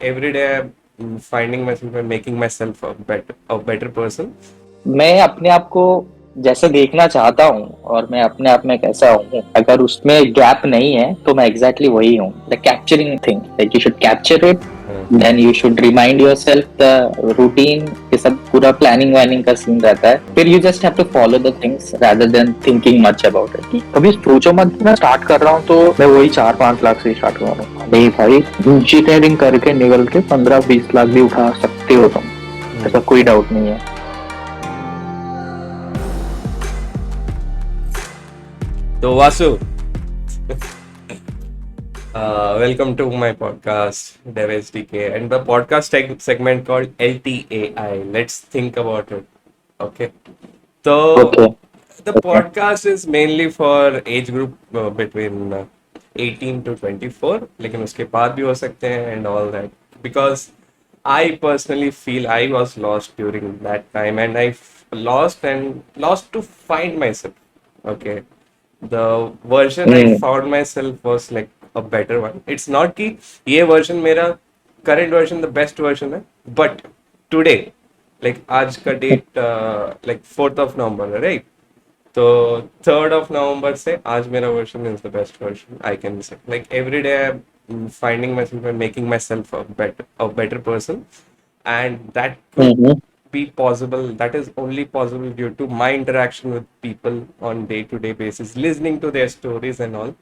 Every day I'm finding myself and making myself a better person. मैं अपने आप को जैसे देखना चाहता हूँ और मैं अपने आप में कैसा हूँ, अगर उसमें गैप नहीं है तो मैं एग्जैक्टली वही हूँ. The capturing thing, like you should capture it, हाँ. Then you should remind yourself the routine. ये सब पूरा प्लानिंग वैनिंग का सीन रहता है. फिर you just have to follow the things rather than thinking much about it. कभी सोचो मत कि मैं स्टार्ट कर रहा हूँ तो मैं वही 4-5 लाख से स्टार्ट कर रहा हूँ. नहीं भाई, इंजीनियरिंग करके निकल के 15-20 लाख भी उठा सकते हो तुम, ऐसा हम्म. कोई डाउट नहीं है. So Vasu, welcome to my podcast, DevSDK, and the podcast segment called LTAI. Let's think about it. Okay. So okay. the okay. podcast is mainly for age group between 18 to 24, लेकिन उसके बाद भी हो सकते हैं and all that. Because I personally feel I was lost during that time and lost to find myself. Okay. The version I hmm. found myself was like a better one. It's not कि ये version मेरा current version the best version है, but today like आज का date like 4th of November है, right? तो 3rd of November से आज मेरा version is the best version I can say. Like every day I'm finding myself and making myself a better person, and that could hmm. be possible. That is only possible due to my interaction with people on day-to-day basis, listening to their stories and all.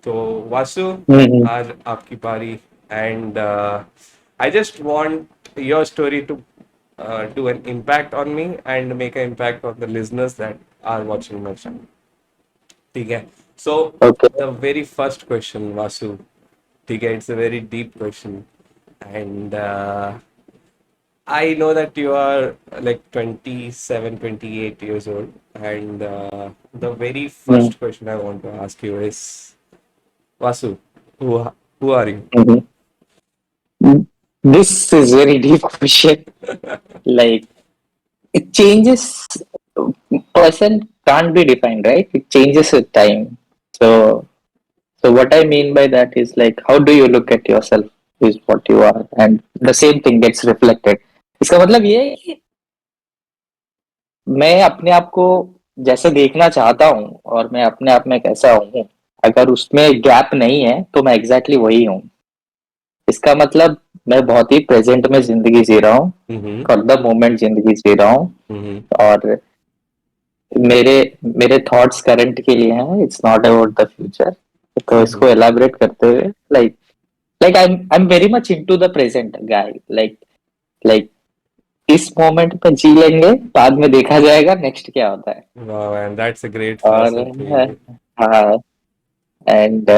So Vasu, हम्म. आज आपकी बारी, and I just want your story to do an impact on me and make an impact on the listeners that are watching my channel. ठीक है. So okay. the very first question, Vasu. ठीक है, it's a very deep question, and I know that you are like 27, 28 years old, and the very first question I want to ask you is, Vasu, who are you? This is very deep question. Like, it changes. Person can't be defined, right? It changes with time. So, so what I mean by that is like, how do you look at yourself? Is what you are, and the same thing gets reflected. इसका मतलब ये है कि मैं अपने आप को जैसे देखना चाहता हूँ और मैं अपने आप में कैसा हूँ, अगर उसमें गैप नहीं है तो मैं एग्जैक्टली वही हूँ. इसका मतलब मैं बहुत ही प्रेजेंट में जिंदगी जी रहा हूँ, Mm-hmm. फॉर द मोमेंट जिंदगी जी रहा हूँ. Mm-hmm. और मेरे मेरे थॉट्स करंट के लिए हैं, it's not about the future. तो Mm-hmm. इसको एलाबरेट करते हुए, like like I am very much into the present guy. Like like इस मोमेंट पे जी लेंगे, बाद में देखा जाएगा नेक्स्ट क्या होता है. Wow, and that's a great और philosophy. हाँ. एंड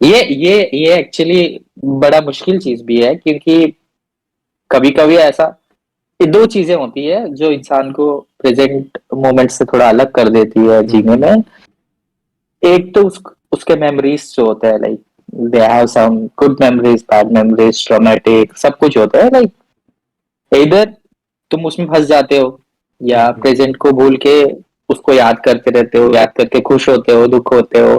ये एक्चुअली बड़ा मुश्किल चीज भी है, क्योंकि कभी कभी ऐसा, ये दो चीजें होती है जो इंसान को प्रेजेंट मोमेंट से थोड़ा अलग कर देती है जीने Mm-hmm. में. एक तो उसके मेमोरीज जो होते हैं, like they have some good memories, bad memories, traumatic, सब कुछ होता है. लाइक इधर तुम उसमें फंस जाते हो, या Mm-hmm. प्रेजेंट को भूल के उसको याद करते रहते हो, याद करके खुश होते हो, दुख होते हो.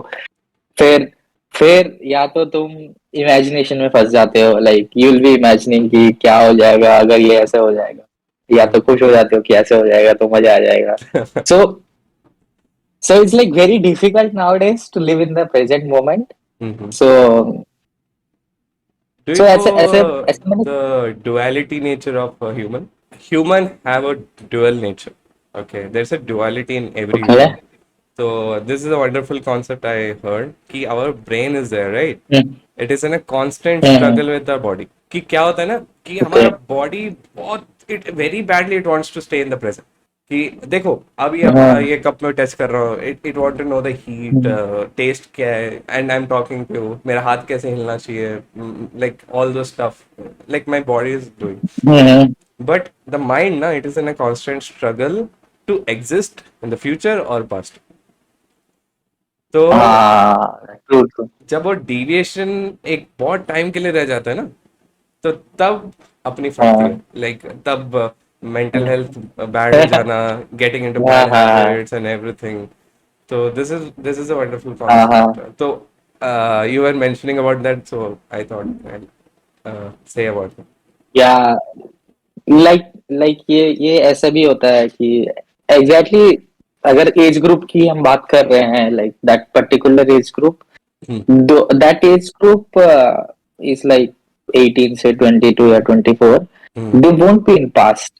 फिर फिर या तो तुम इमेजिनेशन में फंस जाते हो, like you will B imagining कि क्या हो जाएगा अगर ये ऐसे हो जाएगा, या तो खुश हो जाते हो कि ऐसे हो जाएगा तो मजा आ जाएगा. सो so it's like very difficult nowadays to live in the present moment. Mm-hmm. So Do so you ऐसे know ऐसे ऐसे मैंने. the duality nature of a human? Human have a dual nature. Okay, there's a duality in every okay. human. So this is a wonderful concept I heard कि our brain is there, right? It is in a constant struggle with our body. कि क्या होता है ना कि okay. हमारा body बहुत it very badly it wants to stay in the present. कि देखो अभी ये कप में टच कर रहा हूँ, it want to know the heat, taste क्या है, and I am talking to मेरा हाथ कैसे हिलना चाहिए, like all those stuff like my body is doing. But the mind ना it is in a constant struggle to exist in the future और past. तो हाँ, ट्रू ट्रू. जब वो डिविएशन एक बहुत टाइम के लिए रह जाता है ना, तो तब अपनी फटती हाँ. है, लाइक तब मेंटल हेल्थ बैड हो जाना, गेटिंग इनटू हाँ. बैड हाँ. Habits and everything. So this is a wonderful हाँ. concept. हाँ. So you were mentioning about that, so I thought say about it. या लाइक ये ऐसा भी होता है कि एग्जैक्टली exactly, अगर एज ग्रुप की हम बात कर रहे हैं like that particular age group, that age group is like 18 से 22 या 24, they won't be in past,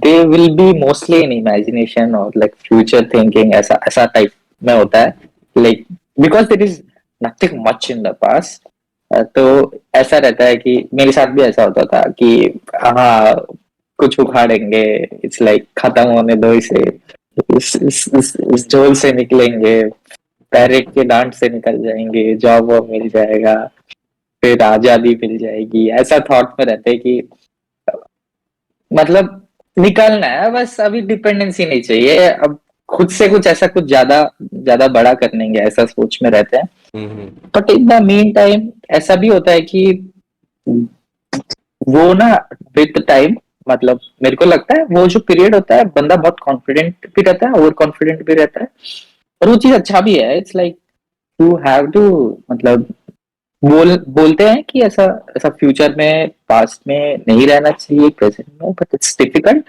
they will be mostly in imagination or like future thinking, ऐसा ऐसा टाइप में होता है like because there is nothing much in the past. तो ऐसा रहता है कि मेरे साथ भी ऐसा होता था कि हाँ कुछ उखाड़ेंगे, इट्स लाइक खत्म होने दो इसे, इस झोल से निकलेंगे, पैरेट के डांट से निकल जाएंगे, जॉब वॉब मिल जाएगा, फिर आजादी मिल जाएगी, ऐसा थॉट में रहते हैं कि मतलब निकलना है बस, अभी डिपेंडेंसी नहीं चाहिए, अब खुद से कुछ ऐसा कुछ ज्यादा ज्यादा बड़ा करेंगे, ऐसा सोच में रहते हैं. But in the mean time ऐसा भी होता है कि वो ना विद टाइम, मतलब मेरे को लगता है वो जो पीरियड होता है बंदा बहुत कॉन्फिडेंट भी रहता है, ओवर कॉन्फिडेंट भी रहता है, और वो चीज अच्छा भी है. It's like you have to, मतलब बोलते हैं कि ऐसा ऐसा फ्यूचर में पास्ट में नहीं रहना चाहिए, प्रेजेंट में, but it's difficult.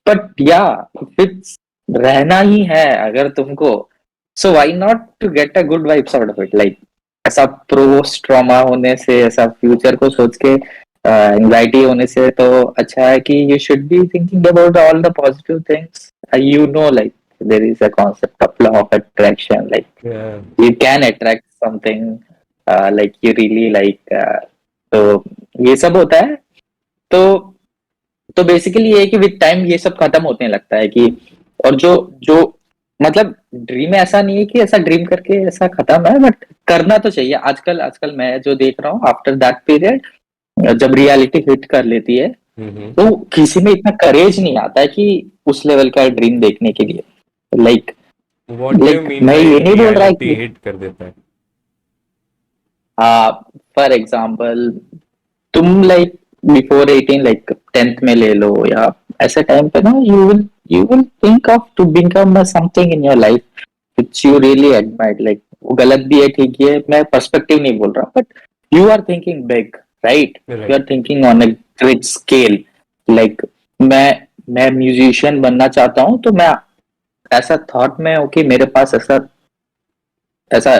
But yeah it's रहना ही है अगर तुमको, so why not to get a good vibes out of it. Like ऐसा पोस्ट ट्रॉमा होने से, ऐसा फ्यूचर को सोच के एंजाइटी होने से तो अच्छा है कि you should be thinking about all the positive things. You know like there is a concept of law of attraction, like Yeah. you can attract something like you really like. तो ये सब होता है. तो बेसिकली ये है कि with time ये सब खत्म होने लगता है कि, और जो जो मतलब ड्रीम ऐसा नहीं है कि ऐसा ड्रीम करके ऐसा खत्म है, बट करना तो चाहिए. आजकल आजकल मैं जो देख रहा हूँ आफ्टर दैट पीरियड, जब रियलिटी हिट कर लेती है तो किसी में इतना करेज नहीं आता है कि उस लेवल का ड्रीम देखने के लिए. Like What do you mean मैं by ये नहीं बोल रहा reality कि hit कर देता है? फॉर एग्जाम्पल तुम लाइक बिफोर 18, लाइक 10th में ले लो, या ऐसे टाइम पे ना you will think of to become something in your life which you really admire. Like वो गलत भी है, ठीक है, मैं पर्सपेक्टिव नहीं बोल रहा, but you are thinking big, right? Right. You are thinking on a great scale. Like मैं म्यूजिशियन बनना चाहता हूँ, तो मैं ऐसा थॉट में हूँ कि मेरे पास ऐसा ऐसा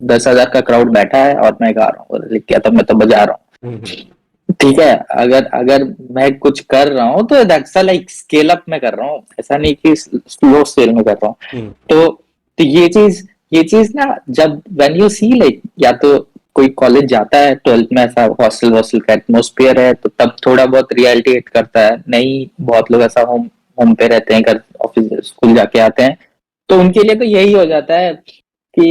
10,000 का क्राउड बैठा है और मैं गा रहा हूँ, लिख के तो मैं तो बजा रहा हूँ, ठीक है. अगर अगर मैं कुछ कर रहा हूँ तो दैट्स लाइक स्केल अप में कर रहा हूँ, ऐसा नहीं कि स्लो स्केल में कर रहा हूँ. तो ये चीज ना, जब व्हेन यू सी लाइक, या तो कोई कॉलेज जाता है 12th में, ऐसा हॉस्टल वॉस्टल का एटमोस्फियर है, तो तब थोड़ा बहुत रियलिटी हिट करता है. नहीं, बहुत लोग ऐसा होम होम पे रहते हैं, घर ऑफिस स्कूल जाके आते हैं, तो उनके लिए तो यही हो जाता है कि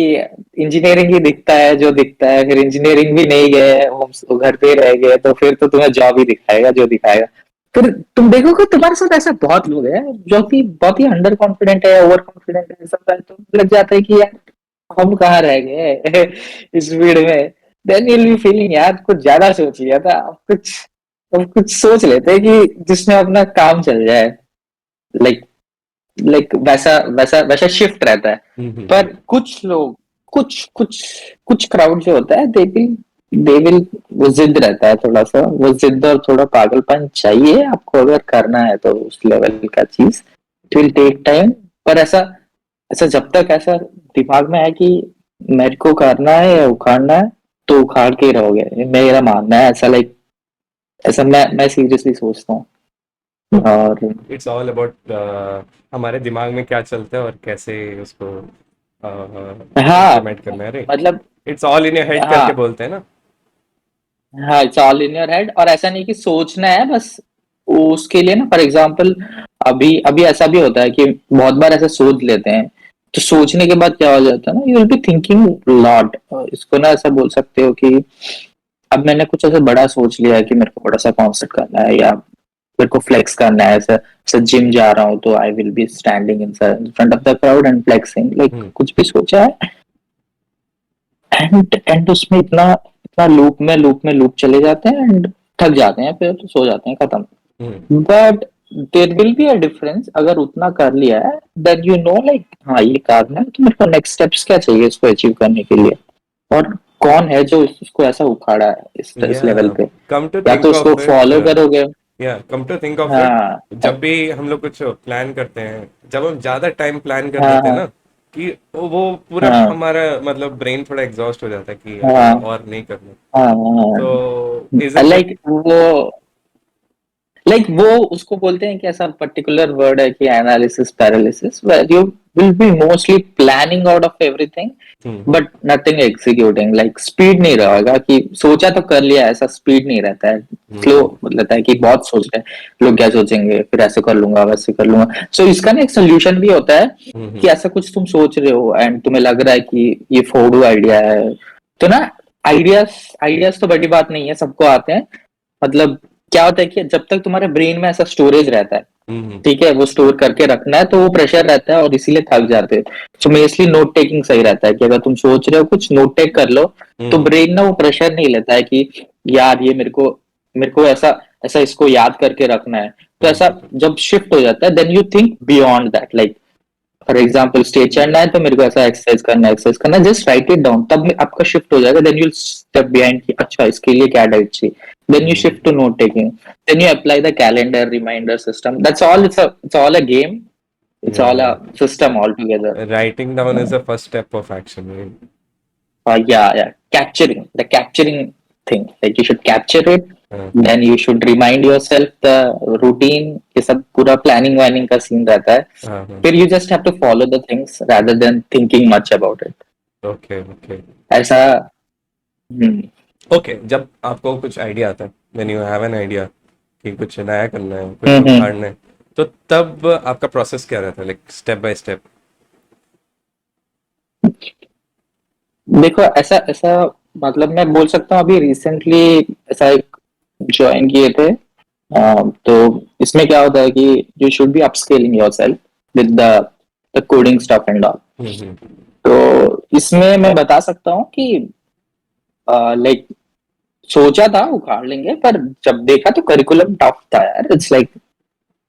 इंजीनियरिंग ही दिखता है जो दिखता है, फिर इंजीनियरिंग भी नहीं गए, होम घर पे रह गए, तो फिर तो तुम्हें जॉब ही दिखाएगा जो दिखाएगा. फिर तुम देखोगे तुम्हारे साथ ऐसा बहुत लोग हैं जो कि बहुत ही अंडर कॉन्फिडेंट है, ओवर कॉन्फिडेंट है, सब है, तो लग जाता है कि यार हम कहाँ रह गए इस भीड़ में. Then you will be feeling यार कुछ ज्यादा सोच लिया था, अब कुछ सोच लेते हैं कि जिसमें अपना काम चल जाए. लाइक वैसा वैसा वैसा शिफ्ट रहता है. पर कुछ लोग, कुछ क्राउड जो होता है, दे विल वो जिद रहता है थोड़ा सा, वो जिद और थोड़ा पागलपन चाहिए आपको अगर करना है तो उस लेवल का चीज. It will take time. पर ऐसा ऐसा जब तक ऐसा दिमाग में है कि मेरे को करना है या उखाड़ना है, तो उखाड़ के ही रहोगे, मेरा मानना है ऐसा. लाइक ऐसा मैं सीरियसली सोचता हूँ. और इट्स ऑल अबाउट हमारे दिमाग में क्या चलता है और कैसे उसको हाँ, इम्प्लीमेंट करना है. रे मतलब it's all in your head करके हाँ बोलते हैं ना. हाँ, it's all in your head. और ऐसा नहीं कि सोचना है बस उसके लिए ना. फॉर एग्जाम्पल अभी अभी ऐसा भी होता है कि बहुत बार ऐसा सोच लेते हैं, तो सोचने के बाद क्या हो जाता है ना, you will be thinking lot. इसको ना ऐसा बोल सकते हो कि अब मैंने कुछ ऐसा बड़ा सोच लिया है कि मेरे को बड़ा सा कॉन्सर्ट करना है, या मेरे को फ्लेक्स करना है, ऐसा ऐसा जिम जा रहा हूँ तो I will be standing in front of the crowd and flexing, like कुछ भी सोचा है. एंड उसमें इतना इतना लूप चले जाते हैं एंड थक जाते हैं, फिर तो सो जाते हैं, खत्म. But there will be a difference. अगर उतना कर लिया है, देन यू नो लाइक हाँ ये करना है, तो मेरे को नेक्स्ट स्टेप्स क्या चाहिए इसको अचीव करने के लिए. और कौन है जो उसको ऐसा उखाड़ा है इस लेवल Yeah, पे, come to या तो think उसको of it, फॉलो करोगे। come to think of it, हाँ जब भी हम लोग कुछ प्लान करते हैं, जब हम ज्यादा टाइम प्लान कर हाँ देते हैं हाँ ना, कि वो पूरा हाँ हमारा मतलब ब्रेन थोड़ा एग्जॉस्ट हो जाता है कि यार हाँ और नहीं करना। हाँ तो हाँ, इजंट इट? लाइक वो, लाइक वो उसको बोलते हैं कि ऐसा पर्टिकुलर वर्ड है कि analysis paralysis, where you will be mostly planning out of everything hmm but nothing executing, like speed नहीं रहेगा कि सोचा तो कर लिया, ऐसा स्पीड नहीं रहता है। फ्लो हम्म रहता है कि बहुत सोच रहे हैं लोग, क्या सोचेंगे, फिर ऐसे कर लूंगा वैसे कर लूंगा। सो इसका ना एक सोल्यूशन भी होता है हम्म कि ऐसा कुछ तुम सोच रहे हो एंड तुम्हें लग रहा है कि ये फोड़ू आइडिया है, तो ना आइडियाज आइडियाज तो बड़ी बात नहीं है, सबको आते हैं। मतलब क्या होता है कि जब तक तुम्हारे ब्रेन में ऐसा स्टोरेज रहता है, हम्म ठीक है, वो स्टोर करके रखना है, तो वो प्रेशर रहता है और इसीलिए थक जाते हैं। तो मोस्टली नोट टेकिंग सही रहता है कि अगर तुम सोच रहे हो कुछ, नोट टेक कर लो, तो हम्म ब्रेन ना वो प्रेशर नहीं लेता है कि यार ये मेरे को ऐसा ऐसा इसको याद करके रखना है। तो ऐसा हम्म जब शिफ्ट हो जाता है, then you think beyond that, like for example stage चढ़ना है तो मेरे को ऐसा एक्सरसाइज करना है, जस्ट राइट इट डाउन, तब आपका शिफ्ट हो जाएगा। देन यू स्टेप बिहाइंड कि अच्छा इसके लिए क्या डाइट चाहिए, then you shift to note taking, then you apply the calendar reminder system. That's all. It's all a game. It's all a system altogether. Writing down is the first step of action. Yeah. The capturing thing. Like you should capture it. हाँ Then you should remind yourself the routine. ये सब पूरा planning warning का scene रहता है। हाँ हाँ। फिर you just have to follow the things rather than thinking much about it. Okay okay ऐसा। हम्म ओके। जब आपको कुछ आइडिया आता है, when you have an idea कि कुछ नया करना है, कुछ हम्म। उखाड़ना है, तो तब आपका प्रोसेस क्या रहता है, लाइक स्टेप बाय स्टेप? देखो ऐसा ऐसा, मतलब मैं बोल सकता हूँ अभी रिसेंटली ऐसा एक ज्वाइन किए थे। तो इसमें क्या होता है कि you should be upskilling yourself with the coding stuff and all. Hmm तो इसमें मैं बता सकता हूँ कि लाइक सोचा था उखाड़ लेंगे, पर जब देखा तो करिकुलम टफ था यार। इट्स लाइक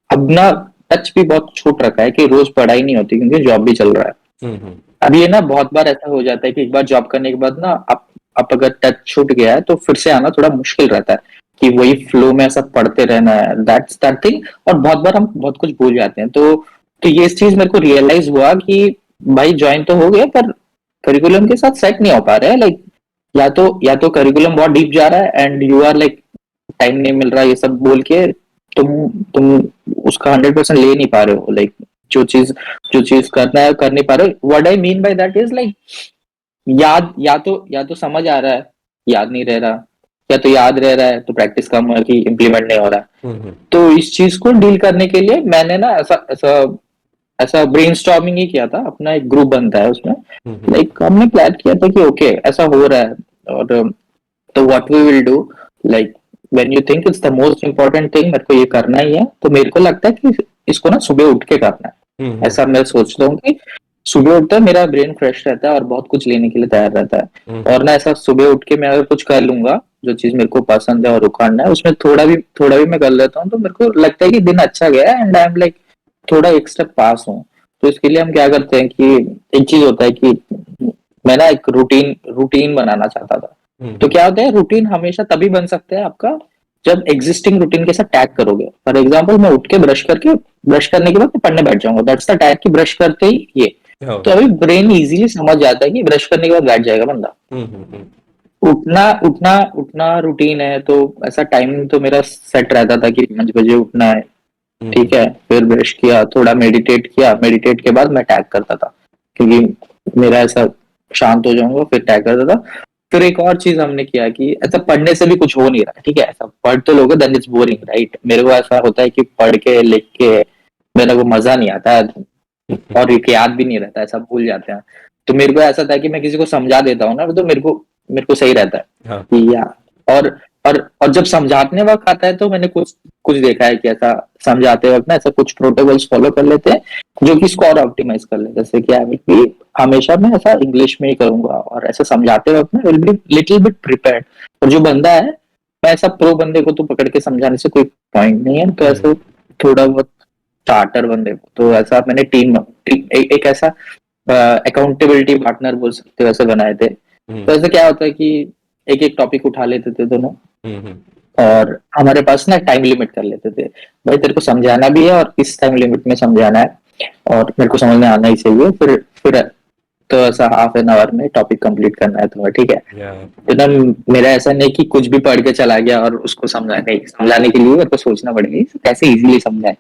अब ना टच भी बहुत छूट रखा है कि रोज पढ़ाई नहीं होती क्योंकि जॉब भी चल रहा है। हम्म अब ये ना बहुत बार ऐसा हो जाता है कि एक बार जॉब करने के बाद ना आप अगर टच छूट गया है तो फिर से आना थोड़ा मुश्किल रहता है कि वही फ्लो में ऐसा पढ़ते रहना है, दैट्स दैट थिंग। और बहुत बार हम बहुत कुछ भूल जाते हैं, तो ये इस चीज मेरे को रियलाइज हुआ कि भाई ज्वाइन तो हो गए पर करिकुलम के साथ सेट नहीं हो पा रहे हैं। लाइक या तो करिकुलम बहुत डीप जा रहा है and you are like time नहीं मिल रहा, ये सब बोल के तुम उसका 100% ले नहीं पा रहे हो। लाइक जो चीज जो चीज करना है कर नहीं पा रहे। What I mean by that is like याद या तो समझ आ रहा है, याद नहीं रह रहा, या तो याद रह रहा है तो प्रैक्टिस कम हो कि इम्प्लीमेंट नहीं हो रहा है। हम्म तो इस चीज को डील करने के लिए मैंने ना ऐसा ऐसा ऐसा ब्रेनस्टॉर्मिंग ही किया था। अपना एक ग्रुप बनता है उसमें, हम्म लाइक हमने प्लान किया था कि ओके ऐसा हो रहा है, और तो what we will do, like when you think it's the most important thing, मेरे को ये करना ही है, तो मेरे को लगता है कि इसको ना सुबह उठ के करना है। हम्म ऐसा मैं सोचता हूँ कि सुबह उठता है मेरा ब्रेन फ्रेश रहता है और बहुत कुछ लेने के लिए तैयार रहता है। और ना ऐसा सुबह उठ के मैं अगर कुछ कर लूंगा जो चीज मेरे को पसंद है और उखाड़ना है, उसमें थोड़ा भी मैं कर लेता हूँ, तो मेरे को लगता है कि दिन अच्छा गया एंड आई एम लाइक थोड़ा एक स्टेप पास हूँ। तो इसके लिए हम क्या करते हैं कि एक चीज होता है कि मैं ना एक रूटीन रूटीन बनाना चाहता था। तो क्या होता है, रूटीन हमेशा तभी बन सकता है आपका जब एग्जिस्टिंग रूटीन के साथ टैग करोगे। फॉर एग्जाम्पल मैं उठ के ब्रश करने के बाद मैं पढ़ने बैठ जाऊंगा, दैट्स द टैग कि ब्रश करते ही ये। तो अभी ब्रेन इजीली समझ जाता है कि ब्रश करने के बाद बैठ जाएगा बंदा। हम्म उठना उठना उठना रूटीन है, तो ऐसा टाइम तो मेरा सेट रहता था कि 5 बजे उठना है। ठीक है, फिर ब्रश किया, थोड़ा मेडिटेट किया, मेडिटेट के बाद मैं टैग करता था क्योंकि मेरा ऐसा शांत हो जाऊंगा, फिर टैग करता था। फिर एक और चीज हमने किया कि ऐसा पढ़ने से भी कुछ हो नहीं रहा, ठीक है, ऐसा पढ़ तो लोगे देन इट्स बोरिंग राइट। मेरे को ऐसा होता है कि पढ़ के लिख के मेरे को मजा नहीं आता है, और एक याद भी नहीं रहता है, सब भूल जाते हैं। तो मेरे को ऐसा था कि मैं किसी को समझा देता हूँ ना, तो मेरे को सही रहता है हाँ कि या और और जब समझाने वक्त आता है तो मैंने कुछ कुछ देखा है कि ऐसा समझाते वक्त ना ऐसा कुछ प्रोटोकॉल्स फॉलो कर लेते हैं जो कि इसको और ऑप्टिमाइज कर ले। जैसे कि आई विल बी हमेशा मैं ऐसा इंग्लिश में ही करूंगा और ऐसा समझाते वक्त ना will be little bit prepared. और जो बंदा है, मैं ऐसा प्रो बंदे को तो पकड़ के समझाने से कोई पॉइंट नहीं है, तो ऐसा थोड़ा बहुत स्टार्टर बंदे को तो ऐसा मैंने एक ऐसा अकाउंटेबिलिटी पार्टनर बोल सकते हो, वैसे बनाए थे तो ऐसे क्या होता है कि एक एक टॉपिक उठा लेते थे दोनों, हम्म, और हमारे पास ना टाइम लिमिट कर लेते थे, भाई तेरे को समझाना भी है और इस टाइम लिमिट में समझाना है, और मेरे को समझ में आना ही चाहिए। फिर तो ऐसा हाफ एन आवर में टॉपिक कंप्लीट करना है तुम्हें, ठीक है। या तो ना मेरा ऐसा नहीं कि कुछ भी पढ़ के चला गया और उसको समझाने के लिए मेरे को सोचना पड़ेगा इसे कैसे इजीली समझाए।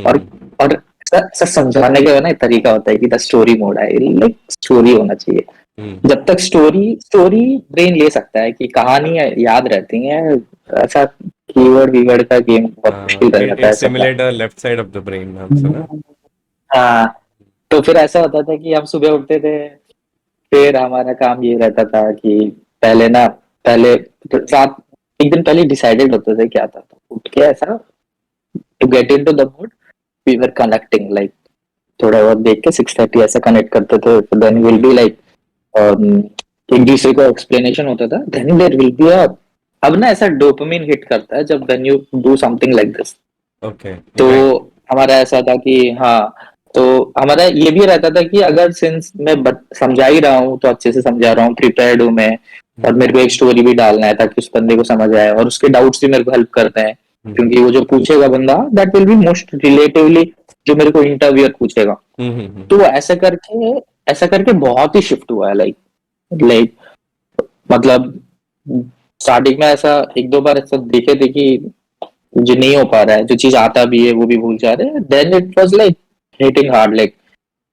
और हम्म। और ऐसा समझाने का ना एक तरीका होता है कि द स्टोरी मोड है, लाइक स्टोरी होना चाहिए। हम्म। जब तक स्टोरी स्टोरी ब्रेन ले सकता है कि कहानी याद रहती है, ऐसा कीवर्ड वीवर्ड का गेम बहुत मुश्किल रह जाता इट है सबका। Simulate the left side of the brain नाम से ना। हाँ, तो फिर ऐसा होता था कि हम सुबह उठते थे, फिर हमारा काम ये रहता था कि पहले ना पहले रात एक दिन पहले डिसाइडेड होते थे क्या था, तो उठ के ऐसा to get into the mood we were connecting, like थोड़ा बहुत देख के 6:30 ऐसा कनेक्ट करते थे, देन विल बी लाइक एक दूसरे को एक्सप्लेनेशन होता था, then there will be a, अब ना ऐसा डोपामिन हिट करता है जब when you do something like this. Okay, तो राइट। हमारा ऐसा था कि हाँ, तो हमारा ये भी रहता था कि अगर सिंस मैं समझा ही रहा हूँ तो अच्छे से समझा रहा हूँ, प्रिपेयर्ड हूँ मैं, और मेरे को एक स्टोरी भी डालना है ताकि उस बंदे को समझ आए, और उसके डाउट्स भी मेरे को हेल्प करते हैं, क्योंकि वो जो पूछेगा बंदा that will be most relatively जो मेरे को इंटरव्यूअर पूछेगा। तो ऐसा करके बहुत ही शिफ्ट हुआ है, लाइक लाइक मतलब स्टार्टिंग में ऐसा एक दो बार ऐसा देखे थे कि जो नहीं हो पा रहा है, जो चीज आता भी है वो भी भूल जा रहे हैं, then it was like hitting hard, like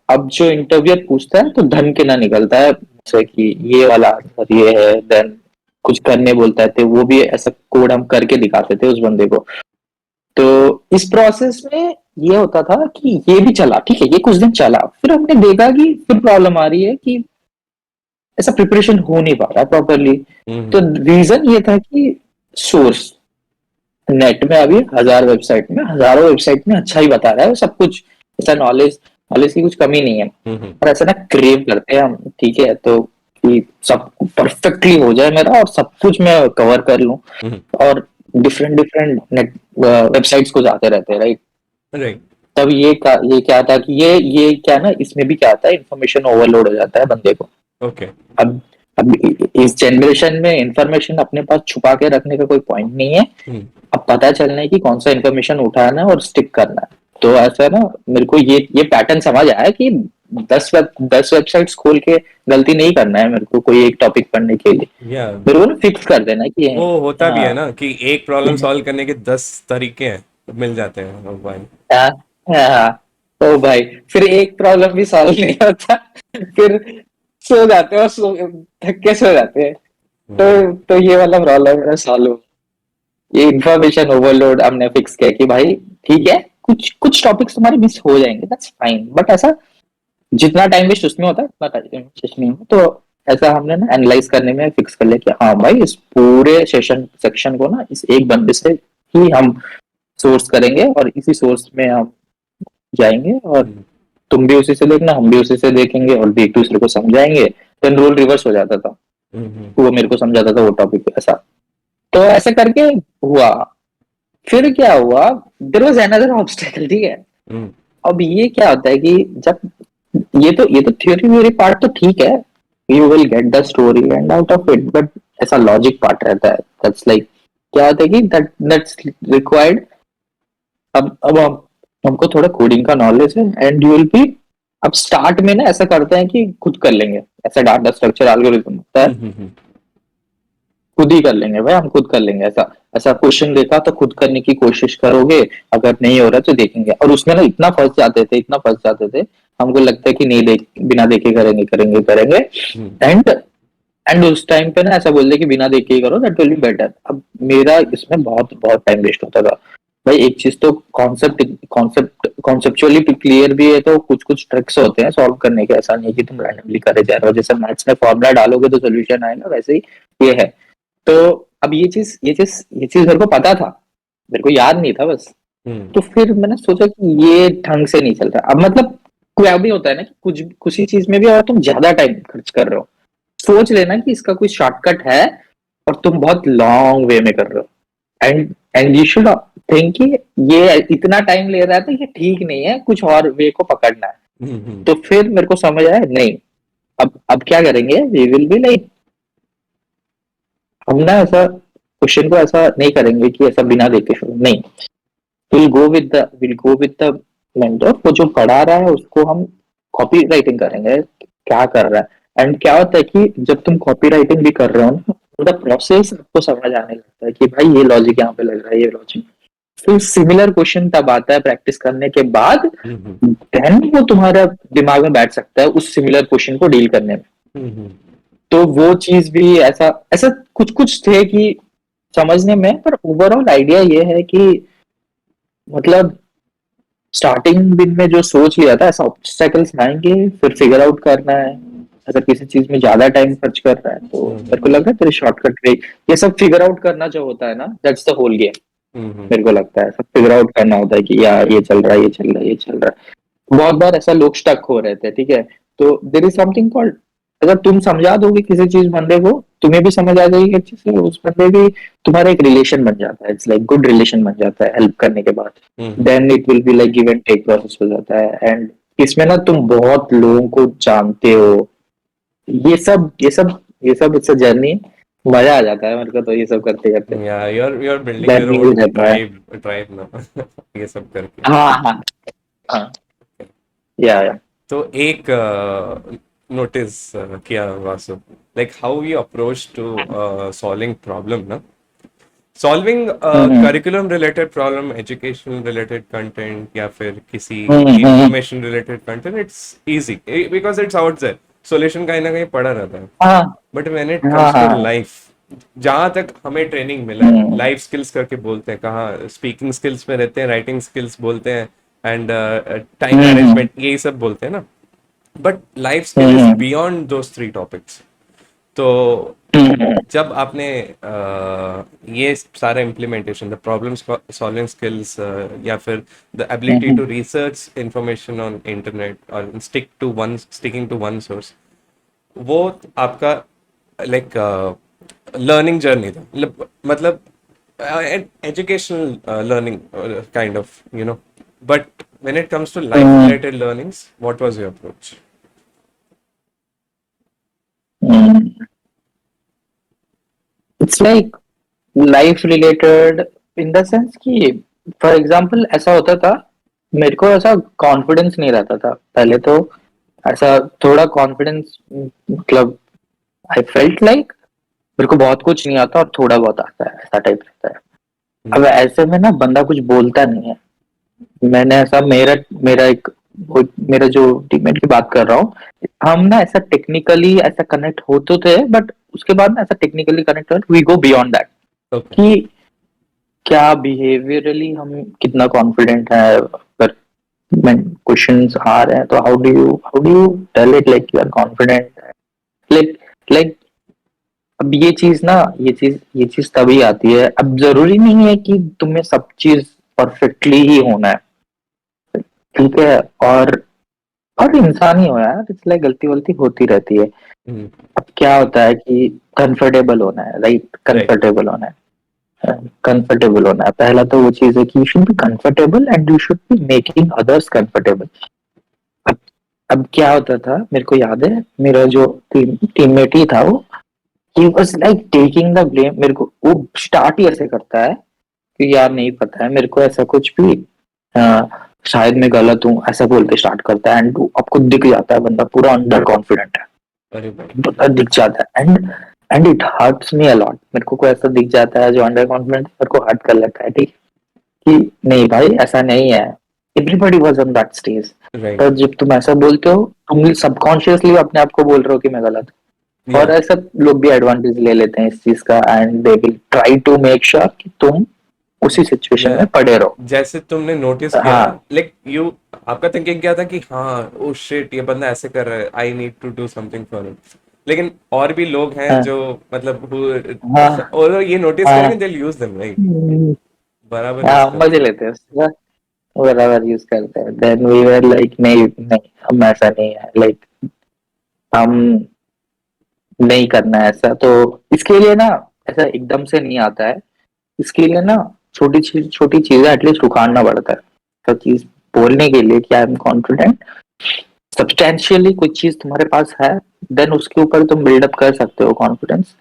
अब जो इंटरव्यूअर पूछता है तो धन के ना निकलता है, जैसे कि ये वाला आंसर ये है, देन कुछ करने बोलता है तो वो भी ऐसा कोड हम करके दिखाते थे उस बंदे को। तो इस प्रोसेस में ये होता था कि ये भी चला, ठीक है, ये कुछ दिन चला, फिर हमने देखा कि फिर प्रॉब्लम आ रही है कि ऐसा प्रिपरेशन हो नहीं पा रहा प्रॉपरली। तो रीजन ये था कि सोर्स नेट में अभी हजारों वेबसाइट में अच्छा ही बता रहा है वो सब कुछ, ऐसा नॉलेज नॉलेज की कुछ कमी नहीं है, पर ऐसा ना क्रेव करते हैं हम, ठीक है, तो कि सब परफेक्टली हो जाए मेरा और सब कुछ मैं कवर कर लूं, और डिफरेंट डिफरेंट नेट वेबसाइट्स को जाते रहते हैं, राइट। राइट। तब ये क्या था कि ये क्या ना, इसमें भी क्या आता है, इन्फॉर्मेशन ओवरलोड हो जाता है बंदे को। ओके। अब अब इस जनरेशन में इंफॉर्मेशन अपने पास छुपा के रखने का कोई पॉइंट नहीं है, अब पता चलना है कि कौन सा इन्फॉर्मेशन उठाना है और स्टिक करना है। तो ऐसा ना मेरे को ये पैटर्न समझ आया कि 10 वेबसाइट्स खोल के गलती नहीं करना है मेरे को, कोई एक टॉपिक पढ़ने के लिए या मेरे को ना फिक्स कर देना है कि वो होता भी है हाँ ना कि एक प्रॉब्लम सॉल्व करने के 10 तरीके हैं, तो मिल जाते हैं मोबाइल। हाँ हाँ, तो भाई फिर एक प्रॉब्लम भी सॉल्व नहीं होता, फिर सो जाते हैं और थक के सो जाते हैं। तो ये वाला प्रॉब्लम मेरा सॉल्व, ये इंफॉर्मेशन ओवरलोड हमने फिक्स किया कि भाई ठीक है, कुछ कुछ टॉपिक्स तुम्हारे मिस हो जाएंगे, दैट्स फाइन, बट ऐसा जितना टाइम वेस्ट उसमें होता है उतना टाइम वेस्ट नहीं हो। तो ऐसा हमने ना एनालाइज करने में फिक्स कर लिया कि हाँ भाई इस पूरे सेक्शन को ना इस एक बंदे से ही हम सोर्स करेंगे, और इसी सोर्स में हम जाएंगे, और तुम भी उसी से देखना, हम भी उसी से देखेंगे, और भी एक दूसरे को समझाएंगे। देन रोल रिवर्स हो जाता था, वो मेरे को समझाता था वो टॉपिक ऐसा। तो ऐसे करके हुआ। फिर क्या हुआ, देयर वाज अनदर ऑब्स्टेकल, ठीक है। अब ये क्या होता है कि जब ये तो थ्योरी व्योरी पार्ट तो ठीक है, you will get the story and out of it, but ऐसा लॉजिक पार्ट रहता है, दैट्स लाइक क्या होता है कि दैट्स रिक्वायर्ड। अब हमको थोड़ा कोडिंग का नॉलेज है एंड यू विल बी, अब स्टार्ट में ना ऐसा करते हैं कि खुद कर लेंगे, ऐसा डाटा स्ट्रक्चर एल्गोरिथम होता है, खुद ही कर लेंगे भाई, हम खुद कर लेंगे, ऐसा ऐसा क्वेश्चन देखा तो खुद करने की कोशिश करोगे, अगर नहीं हो रहा तो देखेंगे। और उसमें ना इतना फंस जाते थे, हमको लगता है कि नहीं देख बिना देखे करेंगे करेंगे करेंगे, एंड एंड उस टाइम पे ना ऐसा बोलते कि बिना देखे ही करो, दैट विल बी बेटर। अब मेरा इसमें बहुत बहुत टाइम वेस्ट होता था भाई। एक चीज तो कॉन्सेप्चुअली क्लियर भी है, तो कुछ कुछ ट्रिक्स होते हैं सॉल्व करने के, ऐसा नहीं कि तुम रैंडमली करे जा रहे हो, जैसे मैथ्स में फॉर्मूला डालोगे तो सोल्यूशन आएगा, वैसे ही ये है। तो अब ये चीज मेरे को पता था, मेरे को याद नहीं था बस। तो फिर मैंने सोचा कि ये ढंग से नहीं चल रहा। अब मतलब क्या भी होता है ना कि कुछ ही चीज में भी अगर तुम ज्यादा टाइम खर्च कर रहे हो, सोच लेना कि इसका कोई शॉर्टकट है, और तुम बहुत लॉन्ग वे में कर रहे हो, एंड यू शुड थिंक कि ये इतना टाइम ले रहा है तो ये ठीक नहीं है, कुछ और वे को पकड़ना है। तो फिर मेरे को समझ आया नहीं, अब क्या करेंगे, वी विल बी लाइक हम ना ऐसा क्वेश्चन को ऐसा नहीं करेंगे कि ऐसा बिना देखे शुरू नहीं, will go with the mentor, वो जो पढ़ा रहा है उसको हम कॉपी राइटिंग करेंगे क्या कर रहा है। एंड क्या होता है कि जब तुम कॉपी राइटिंग भी कर रहे हो ना, पूरा प्रोसेस आपको समझ आने लगता है कि भाई ये लॉजिक यहाँ पे लग रहा है, ये लॉजिक। फिर सिमिलर क्वेश्चन तब आता है प्रैक्टिस करने के बाद, हम्म, देन वो तुम्हारा दिमाग में बैठ सकता है उस सिमिलर क्वेश्चन को डील करने में। हम्म, तो वो चीज भी ऐसा ऐसा कुछ कुछ थे कि समझने में, पर ओवरऑल आइडिया ये है कि मतलब स्टार्टिंग दिन में जो सोच लिया था ऐसा ऑब्स्टेकल्स आएंगे, फिर फिगर आउट करना है। अगर किसी चीज में ज्यादा टाइम खर्च कर रहा है तो मेरे को लग रहा है तेरे शॉर्टकट वे, ये सब फिगर आउट करना जो होता है ना, दैट्स द होल गेम। हम्म, मेरे को लगता है सब फिगर आउट करना होता है कि यार ये चल रहा है, ये चल रहा है, ये चल रहा है। बहुत बार ऐसा लोग स्टक हो रहे थे, ठीक है। तो देर इज समथिंग कॉल्ड, अगर तुम समझा दोगे किसी चीज बंदे को, तुम्हें भी समझ आ जाएगी अच्छे से, उस बंदे भी तुम्हारा एक रिलेशन बन जाता है, इट्स लाइक गुड रिलेशन बन जाता है हेल्प करने के बाद। Hmm, then it will be like give and take process हो जाता है। एंड इसमें ना तुम बहुत लोगों को जानते हो, ये सब इट्स अ जर्नी। मजा आ जाता है मेरे को तो ये सब करते करते। या you're building your देन ये own रहता है। drive ना ये सब करके। हाँ हाँ हाँ, या तो एक नोटिस किया Vasu, like how you approach to solving problem ना, solving hmm curriculum related problem, education related content या फिर किसी hmm, information related content, it's easy because it's out there, solution कहीं ना कहीं पड़ा रहता है। हाँ बट व्हेन इट हाँ कम्स टू हाँ, लाइफ, जहां तक हमें ट्रेनिंग मिला है, हम्म लाइफ स्किल्स करके बोलते हैं, कहाँ स्पीकिंग स्किल्स में रहते हैं, राइटिंग स्किल्स बोलते हैं, एंड टाइम हम्म मैनेजमेंट, यही सब बोलते हैं ना। But life skill is hmm beyond those three topics. तो हम्म जब आपने ये सारा implementation, the problem solving skills, या फिर the ability hmm to research information on internet और स्टिकिंग टू वन सोर्स, वो आपका लाइक लर्निंग जर्नी था, मतलब educational learning kind of, you know, but when it comes to life hmm related learnings, what was your approach? It's like life related in the sense कि for example ऐसा होता था, मेरे को ऐसा confidence नहीं रहता था पहले तो। ऐसा थोड़ा कॉन्फिडेंस मतलब आई फेल्ट लाइक मेरे को बहुत कुछ नहीं आता और थोड़ा बहुत आता है, ऐसा टाइप रहता है। अब Hmm. ऐसे में ना बंदा कुछ बोलता नहीं है। मैंने ऐसा मेरा मेरा एक मेरा जो टीममेट की बात कर रहा हूँ, हम ना ऐसा टेक्निकली ऐसा कनेक्ट हो तो थे, बट उसके बाद ना ऐसा technically connect we go beyond that Okay. कि क्या बिहेवियरली हम कितना कॉन्फिडेंट है। अगर क्वेश्चंस आ रहे हैं तो how do you tell it like you are confident, like like अब ये चीज तभी आती है। अब जरूरी नहीं है कि तुम्हें सब चीज परफेक्टली ही होना है, ठीक है। और इंसान ही हो यार, इसलिए गलती वलती होती रहती है। Hmm. अब क्या होता है कि कंफर्टेबल होना है, राइट, Right. कंफर्टेबल होना है। कंफर्टेबल होना है, पहला तो वो चीज है कि you should be comfortable and you should be making others comfortable. अब अब क्या होता था, मेरे को याद है मेरा जो टीममेट ही था, वो he was like taking the blame. मेरे को वो स्टार्ट ही ऐसे करता है कि यार नहीं पता है मेरे को ऐसा कुछ भी, अ, शायद मैं गलत हूँ, ऐसा बोल के स्टार्ट करता है। एंड आपको दिख जाता है बंदा पूरा अंडर कॉन्फिडेंट है, अरे भाई। बंदा दिख जाता है। And it hurts me a lot. मेरे को कोई ऐसा दिख जाता है जो अंडर कॉन्फिडेंट, मेरे को हर्ट कर लेता है, ठीक कि नहीं भाई ऐसा नहीं है। Everybody was on that stage. Right. तो जब तुम ऐसा बोलते हो, तुम सबकॉन्शियसली अपने आप को बोल रहे हो कि मैं गलत हूं। और Yeah. ऐसा लोग भी एडवांटेज ले लेते हैं इस चीज का, and they will try to make sure कि तुम उसी सिचुएशन Yeah. में पड़े रहो। जैसे तुमने नोटिस किया ना, हाँ लाइक यू, आपका थिंकिंग क्या था कि हाँ ओ शिट ये बंदा ऐसे कर रहा है, I need to do something for him. लेकिन और भी लोग हैं हाँ जो मतलब हाँ और ये नोटिस हाँ करेंगे, दे यूज देम, राइट, हम्म, बराबर यूज हाँ करते मजे हैं। लेते हैं उसका, बराबर यूज करते हैं। देन वी वर लाइक नहीं नहीं, हम ऐसा नहीं है, लाइक हम नहीं करना है ऐसा। तो इसके लिए ना ऐसा एकदम से नहीं आता है। इसके लिए ना छोटी चीजें एटलीस्ट उखाड़ना पड़ता है। सब चीज बोलने के लिए कि आई एम कॉन्फिडेंट, सब्सटेंशियली कुछ चीज तुम्हारे पास है, देन उसके ऊपर तुम बिल्डअप कर सकते हो कॉन्फिडेंस।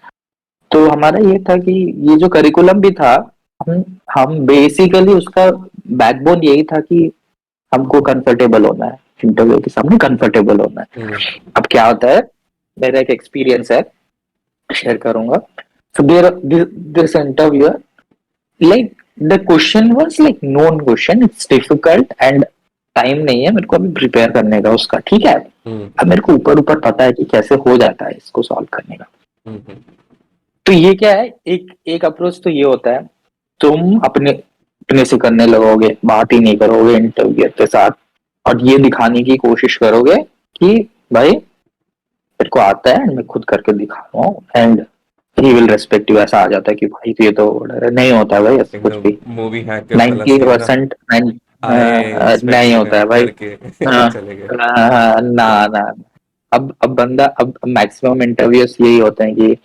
तो हमारा ये था कि ये जो करिकुलम भी था, हम हम बेसिकली उसका बैकबोन यही था कि हमको कंफर्टेबल होना है, इंटरव्यू के सामने कंफर्टेबल होना है। अब क्या होता है, मेरा एक एक्सपीरियंस है, शेयर करूंगा। So there, this interviewer, like the question was like known question, it's difficult and time नहीं है मेरे को अभी प्रिपेयर करने का उसका, ठीक है। अब मेरे को ऊपर ऊपर पता है कि कैसे हो जाता है इसको सॉल्व करने का। तो ये क्या है, एक एक अप्रोच तो ये होता है, तुम अपने अपने से करने लगोगे, बात ही नहीं करोगे इंटरव्यू के साथ, और ये दिखाने की कोशिश करोगे कि भाई मेरे को आता है एंड मैं खुद करके दिखा रहा हूँ, and he will respect you. ऐसा आ जाता है कि भाई ये तो नहीं होता है भाई ऐसा कुछ भी। मूवी हैकर वाला सीन ना, 90% आए नहीं इंस्पेक्शन होता है भाई। करके हाँ, चले गए। ना ना। अब बंदा, अब मैक्सिमम इंटरव्यूज यही होते हैं कि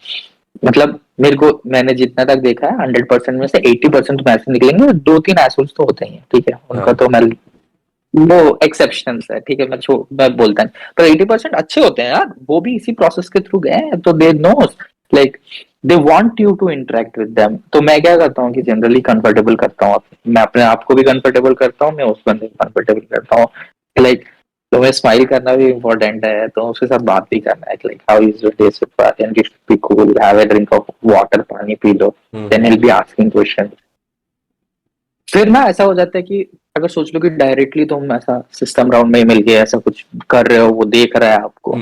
मतलब मेरे को, मैंने जितना तक देखा है 100% में से 80% तो ऐसे निकलेंगे, दो तीन एसोल्स तो होते ही हैं, ठीक है, उनका तो मैं वो एक्सेप्शनल्स है, ठीक है, मैं बोलता हूँ, पर 80% अच्छे होते हैं यार, वो भी इसी प्रोसेस के थ्रू गए हैं, तो they know like they want you to interact with them. तो मैं क्या करता हूँ कि जनरली कंफर्टेबल करता हूँ, मैं अपने आप को भी कंफर्टेबल करता हूँ, मैं उस बंदे को कंफर्टेबल करता हूँ, लाइक तुम्हें स्माइल करना भी इम्पोर्टेंट है, तो उसके साथ बात भी करना है, like how is your day so far, and you should be cool, have a drink of water, पानी पी लो, then he will be asking question. फिर ना ऐसा हो जाता है कि अगर सोच लो कि डायरेक्टली तुम ऐसा सिस्टम राउंड में ही मिल गया, ऐसा कुछ कर रहे हो, वो देख रहा है आपको,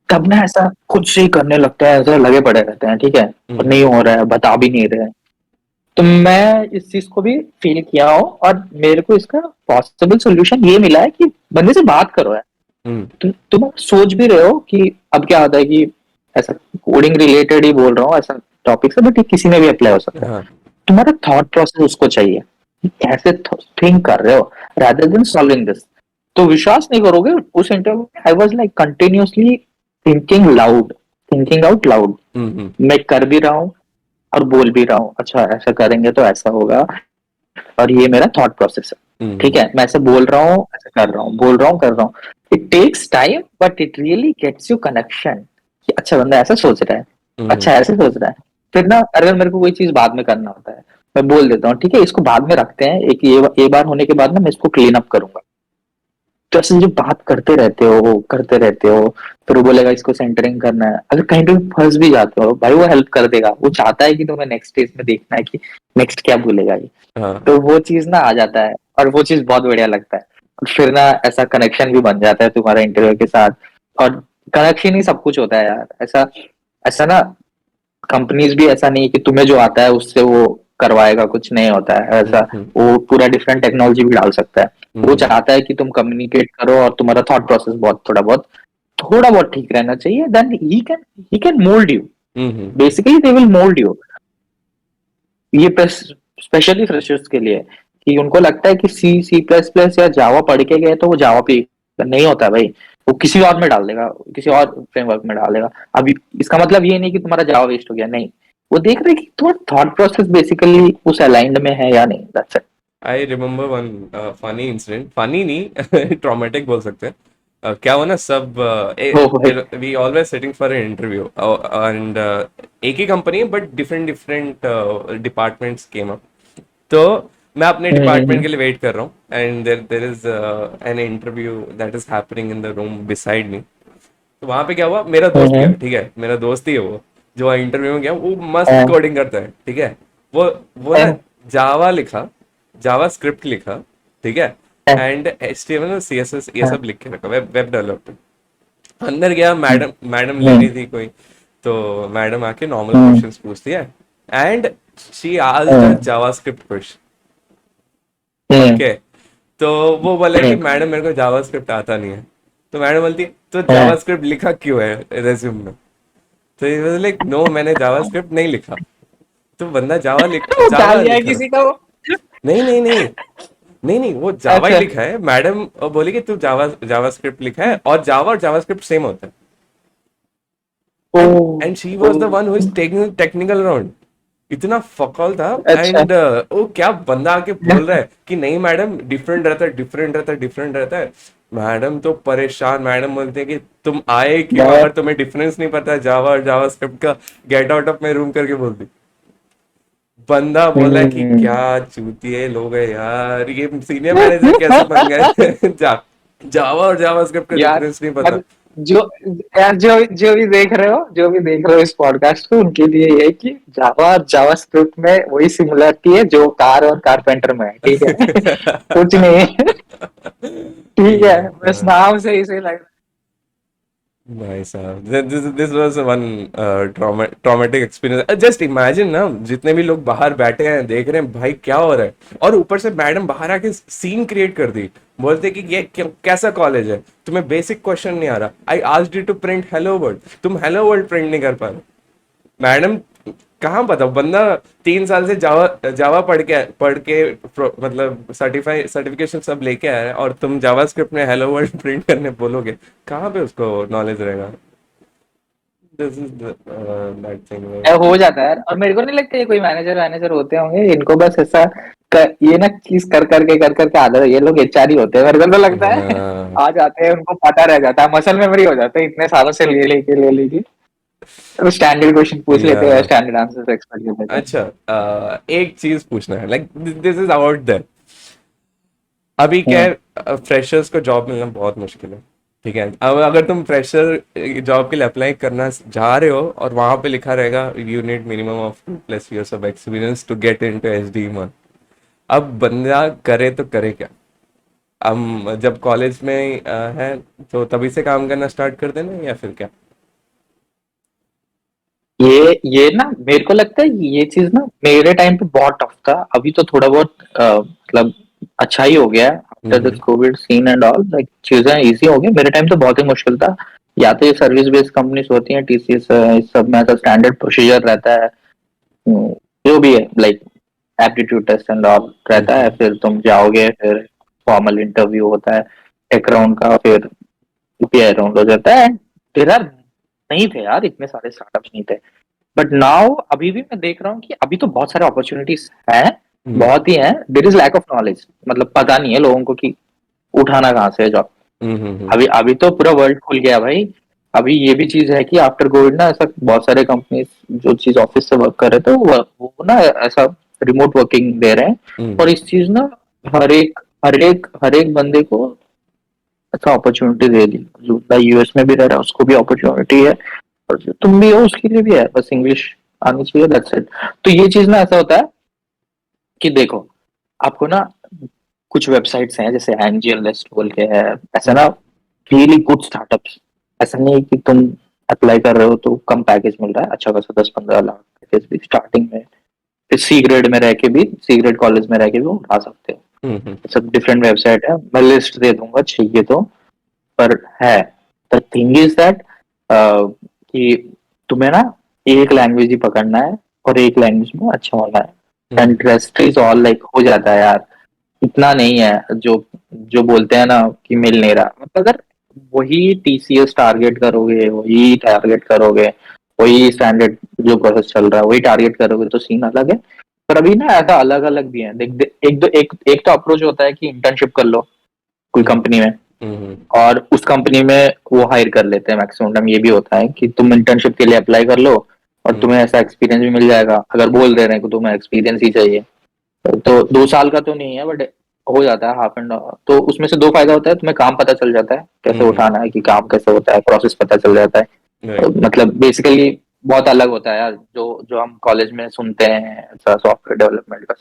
तब ना ऐसा खुद से ही करने लगता है, ऐसा लगे पड़े रहते हैं, ठीक है, और नहीं हो रहा है, बता भी नहीं रहे। तो मैं इस चीज को भी फील किया हूँ, और मेरे को इसका पॉसिबल सोल्यूशन ये मिला है कि बंदे से बात करो यार। तुम सोच भी रहे हो कि अब क्या होता है कि ऐसा कोडिंग रिलेटेड ही बोल रहा हूँ ऐसा टॉपिक से, बट किसी में भी अप्लाई हो सकता है। तुम्हारा थॉट प्रोसेस उसको चाहिए, कैसे थिंक कर रहे हो, rather than solving this। तो विश्वास नहीं करोगे, उस इंटरव्यू में I was like continuously thinking out loud. मैं कर भी रहा हूँ और बोल भी रहा हूँ, अच्छा ऐसा करेंगे तो ऐसा होगा, और ये मेरा थॉट प्रोसेस है, ठीक है, मैं ऐसे बोल रहा हूँ, ऐसा कर रहा हूँ, बोल रहा हूँ, कर रहा हूँ। It takes time but it really gets you connection कि अच्छा बंदा ऐसा सोच रहा है, अच्छा ऐसे सोच रहा है। फिर ना अगर मेरे को कोई चीज बाद में करना होता है, मैं बोल देता हूँ ठीक है इसको बाद में रखते हैं, एक ये बार होने के बाद ना मैं इसको क्लीन अप करूंगा। तो ऐसे जो बात करते रहते हो, फिर वो बोलेगा इसको सेंटरिंग करना है, अगर कहीं पे फंस भी जाते हो भाई वो हेल्प कर देगा, वो चाहता है कि तुम्हें नेक्स्ट स्टेज में देखना है कि नेक्स्ट क्या बोलेगा ये। तो वो चीज ना आ जाता है, और वो चीज बहुत बढ़िया लगता है। और फिर ना ऐसा कनेक्शन भी बन जाता है तुम्हारा इंटरव्यू के साथ, और कनेक्शन ही सब कुछ होता है यार। ऐसा ऐसा ना, कंपनीज भी ऐसा नहीं कि तुम्हें जो आता है उससे वो करवाएगा, कुछ नहीं होता है ऐसा। वो पूरा डिफरेंट टेक्नोलॉजी भी डाल सकता है। वो चाहता है कि तुम कम्युनिकेट करो और तुम्हारा थॉट प्रोसेस बहुत थोड़ा बहुत ठीक रहना चाहिए, then he can mould you, basically they will mould you. ये स्पेशली फ्रेशर्स के लिए, कि उनको लगता है कि सी प्लस प्लस या जावा पढ़ के गए तो वो जावा पे नहीं होता भाई, वो किसी और में डाल देगा, किसी और फ्रेमवर्क में डाल देगा। अभी इसका मतलब ये नहीं कि तुम्हारा जावा वेस्ट हो गया, नहीं, वो देख रहे कि तुम्हारा थॉट प्रोसेस बेसिकली उस अलाइंड में है या नहीं, that's it. I remember one funny incident, funny नहीं ट्रॉमेटिक बोल सकते हैं। क्या हुआ ना, सब we always sitting for an interview, and एक ही कंपनी है but different different departments came up. तो मैं अपने डिपार्टमेंट के लिए वेट कर रहा हूँ, and there is an interview that is happening in the room beside me. तो वहां पे क्या हुआ, मेरा दोस्त गया, ठीक है, मेरा दोस्त ही है वो जो इंटरव्यू में गया, वो मस्त कोडिंग करता है, ठीक है। वो ना जावा लिखा, जावा स्क्रिप्ट लिखा, ठीक है, एंड HTML और CSS ये सब लिख के रखा, वेब डेवलपमेंट। अंदर गया, मैडम ले रही थी कोई, तो मैडम आके नॉर्मल क्वेश्चंस पूछती है, and she asked a JavaScript question. Okay, तो वो बोला कि मैडम मेरे को जावास्क्रिप्ट आता नहीं है। तो मैडम बोलती तो जावास्क्रिप्ट लिखा क्यों है रेज्यूम में? तो ये वाज लाइक नो, मैंने जावास्क्रिप्ट नहीं लिखा। तो बंदा जावा डाल दिया है लिख रहा, किसी का वो। नहीं नहीं नहीं नहीं नहीं, वो जावा ही अच्छा। लिखा है। मैडम बोली कि तू जावास्क्रिप्ट लिखा है, और जावा और जावास्क्रिप्ट सेम होता है। Oh, and she was the one who is taking technical round. इतना फकौल था। अच्छा। एंड वो क्या बंदा आके बोल रहा है कि नहीं मैडम, डिफरेंट रहता है, डिफरेंट रहता है, डिफरेंट रहता है। मैडम तो परेशान, मैडम बोलते हैं कि तुम आए क्यों, मैं अगर तुम्हें डिफरेंस नहीं पता जावा और जावास्क्रिप्ट का, get out of my room करके बोल दी। बंदा बोला कि क्या हम्म, चूतिए लोग हैं यार, ये सीनियर मैनेजर कैसे बन गए। जावा और जावास्क्रिप्ट का यार डिफरेंस नहीं पता। मतलब जो यार जो भी देख रहे हो इस पॉडकास्ट को, उनके लिए ये है कि जावा और जावास्क्रिप्ट में वही सिमिलरिटी है जो कार और कारपेंटर में है, ठीक है। कुछ नहीं है। ठीक है, बस Yeah. नाम से ही सही लग भाई साहब, this was one traumatic experience. Just imagine ना, जितने भी लोग बाहर बैठे हैं देख रहे हैं भाई क्या हो रहा है, और ऊपर से मैडम बाहर आके सीन क्रिएट कर दी। बोलते कि ये कैसा कॉलेज है, तुम्हें बेसिक क्वेश्चन नहीं आ रहा, I asked you to print hello world, तुम हेलो वर्ल्ड प्रिंट नहीं कर पा रहे। मैडम कहाँ पता, बंदा 3 साल से जावा जावा पढ़ के मतलब सर्टिफिकेशन सब लेके आया है, और तुम जावास्क्रिप्ट में हेलो वर्ल्ड प्रिंट करने बोलोगे, कहाँ पे उसको नॉलेज रहेगा। This is that thing. है। हो जाता है यार, और मेरे को नहीं लगता ये कोई मैनेजर मैनेजर होते होंगे, इनको बस ऐसा ये ना चीज कर करके आदत है। ये लोग एचआर ही होते हैं, मेरे को तो लगता है। हाँ, आ जाते हैं, उनको पता रह जाता है, मसल मेमोरी हो जाता है इतने सालों से ले लेके तो स्टैंडर्ड क्वेश्चन पूछ लेते हैं, या स्टैंडर्ड आंसर एक्सपेक्ट कर लेते हैं। अच्छा, एक चीज पूछना है, like this is out there. अभी क्या हम्म, है, फ्रेशर्स को जॉब मिलना बहुत मुश्किल है। ठीक है, अब अगर तुम फ्रेशर जॉब के लिए अप्लाई करना जा रहे हो और वहां पे लिखा रहेगा you need minimum of 2+ years of experience to get into एसडी1। अब बंदा करे तो करे क्या। हम जब कॉलेज में है तो तभी से काम करना स्टार्ट कर देना, या फिर क्या। ये ना मेरे को लगता है ये चीज ना मेरे टाइम पे बहुत टफ था। अभी तो थोड़ा बहुत मतलब अच्छा ही हो गया है after this hmm. Covid scene and all, like चीजें इजी हो गई। मेरे टाइम तो बहुत ही मुश्किल था। या तो ये सर्विस बेस्ड कंपनीज होती हैं, टीसीएस, इस सब में ऐसा स्टैंडर्ड प्रोसीजर रहता है। हम्म, जो भी है like aptitude test and all रहता है, हम्म। फिर तुम जाओगे, फिर फॉर्मल इंटरव्यू होता है, टेक राउंड का, फिर यूपीआई राउंड हो जाता है। देयर आर नहीं थे यार, इतने सारे स्टार्टअप्स नहीं थे। बट नाउ अभी भी मैं देख रहा हूँ कि अभी तो बहुत सारे अपॉर्चुनिटीज हैं, हम्म। बहुत ही हैं। There is lack of knowledge, मतलब पता नहीं है लोगों को कि उठाना कहाँ से है जॉब। हम्म। अभी अभी तो पूरा वर्ल्ड खुल गया भाई। अभी ये भी चीज है कि आफ्टर कोविड ना ऐसा बहुत सारे कंपनीज जो चीज ऑफिस से वर्क कर रहे थे वो ना ऐसा रिमोट वर्किंग दे रहे हैं। और हम्म। इस चीज ना हर एक बंदे को अच्छा अपॉर्चुनिटी दे दी। जो यूएस में भी रह रहा है उसको भी अपॉर्चुनिटी है, और जो तुम भी हो उसके लिए भी है, बस इंग्लिश आनी चाहिए, दैट्स इट। तो ये चीज ना ऐसा होता है कि देखो, आपको ना कुछ वेबसाइट्स हैं जैसे एंजियल लिस्ट बोल के है, ऐसा ना रियली गुड स्टार्टअप्स। ऐसा नहीं है कि तुम अप्लाई कर रहे हो तो कम पैकेज मिल रहा है, अच्छा खासा 10-15 लाख पैकेज भी स्टार्टिंग में। फिर सी ग्रेड में रह के भी, सी ग्रेड कॉलेज में रह के भी वो उठा सकते हो। हम्म। सब डिफरेंट वेबसाइट है, मैं लिस्ट दे दूंगा चाहिए तो। पर है, द थिंग इज दैट कि तुम्हें ना एक लैंग्वेज ही पकड़ना है और एक लैंग्वेज में अच्छा होना है, hmm. And rest is all like हो जाता है यार। इतना नहीं है जो जो बोलते हैं ना कि मिल नहीं रहा। मतलब अगर वही टीसीएस टारगेट करोगे, वही टारगेट करोगे, वही स्टैंडर्ड जो प्रोसेस चल रहा है वही टारगेट करोगे तो सीन अलग है। पर अभी ना ऐसा अलग अलग भी है। एक तो अप्रोच होता है कि इंटर्नशिप कर लो कोई हम्म। कंपनी में, हम्म। और उस कंपनी में वो हायर कर लेते हैं मैक्सिमम टाइम। ये भी होता है कि तुम इंटर्नशिप के लिए अप्लाई कर लो और हम्म। तुम्हें ऐसा एक्सपीरियंस भी मिल जाएगा, अगर बोल दे रहे हैं कि तुम्हें एक्सपीरियंस ही चाहिए। तो 2 साल का तो नहीं है, बट हो जाता है हाफ एंड। तो उसमें से दो फायदा होता है, तुम्हें काम पता चल जाता है कैसे हम्म। उठाना है, कि काम कैसे होता है, प्रोसेस पता चल जाता है। राइट। मतलब बेसिकली बहुत अलग होता है यार, जो जो हम कॉलेज में सुनते हैं ऐसा सॉफ्टवेयर डेवलपमेंट का,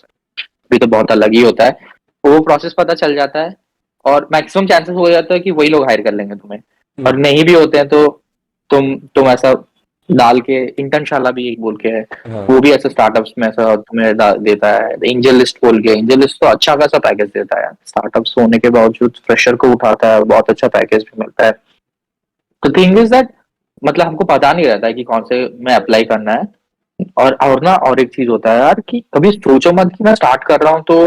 भी तो बहुत अलग ही होता है। तो वो प्रोसेस पता चल जाता है, और मैक्सिमम चांसेस हो जाता है कि वही लोग हायर कर लेंगे तुम्हें। और हम्म। नहीं भी होते हैं तो तुम ऐसा डाल के, इंटर्नशाला भी एक बोल के है, हाँ। वो भी ऐसे स्टार्टअप्स में ऐसा तुम्हें देता है। एंजल लिस्ट बोल के, एंजल लिस्ट तो अच्छा खासा पैकेज देता है स्टार्टअप्स होने के बावजूद, फ्रेशर को उठाता है और बहुत अच्छा पैकेज भी मिलता है। तो थिंग इज दैट मतलब हमको पता नहीं रहता है कि कौन से में अप्लाई करना है। और ना और एक चीज होता है यार कि कभी सोचो मत कि मैं स्टार्ट कर रहा हूँ तो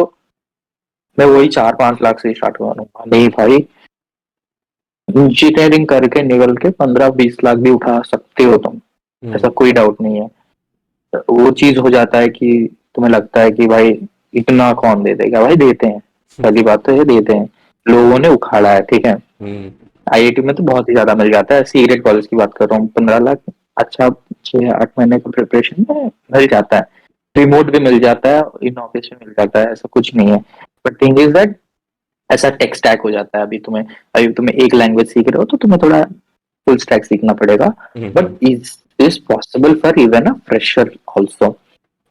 मैं वही 4-5 लाख से स्टार्ट करूंगा, नहीं भाई। इंजीनियरिंग करके निकल के 15-20 लाख भी उठा सकते हो तुम, ऐसा हम्म। कोई डाउट नहीं है। तो वो चीज हो जाता है कि तुम्हें लगता है कि भाई इतना कौन दे देगा, भाई देते हैं। पहली बात तो ये देते हैं, लोगों ने उखाड़ा है, ठीक है। हम्म आईआईटी में तो बहुत ही ज्यादा मिल जाता है, सी ग्रेड कॉलेज की बात कर रहा हूँ, 15 लाख अच्छा 6-8 महीने का प्रिपरेशन में मिल जाता है, रिमोट भी मिल जाता है, इन ऑफिस में मिल जाता है, ऐसा कुछ नहीं है। बट थिंग इज दैट ऐसा टेक स्टैक हो जाता है, अभी तुम्हें एक लैंग्वेज सीख रहे हो तो तुम्हें थोड़ा फुल स्टैक सीखना पड़ेगा। Hmm but is this possible for even a fresher also?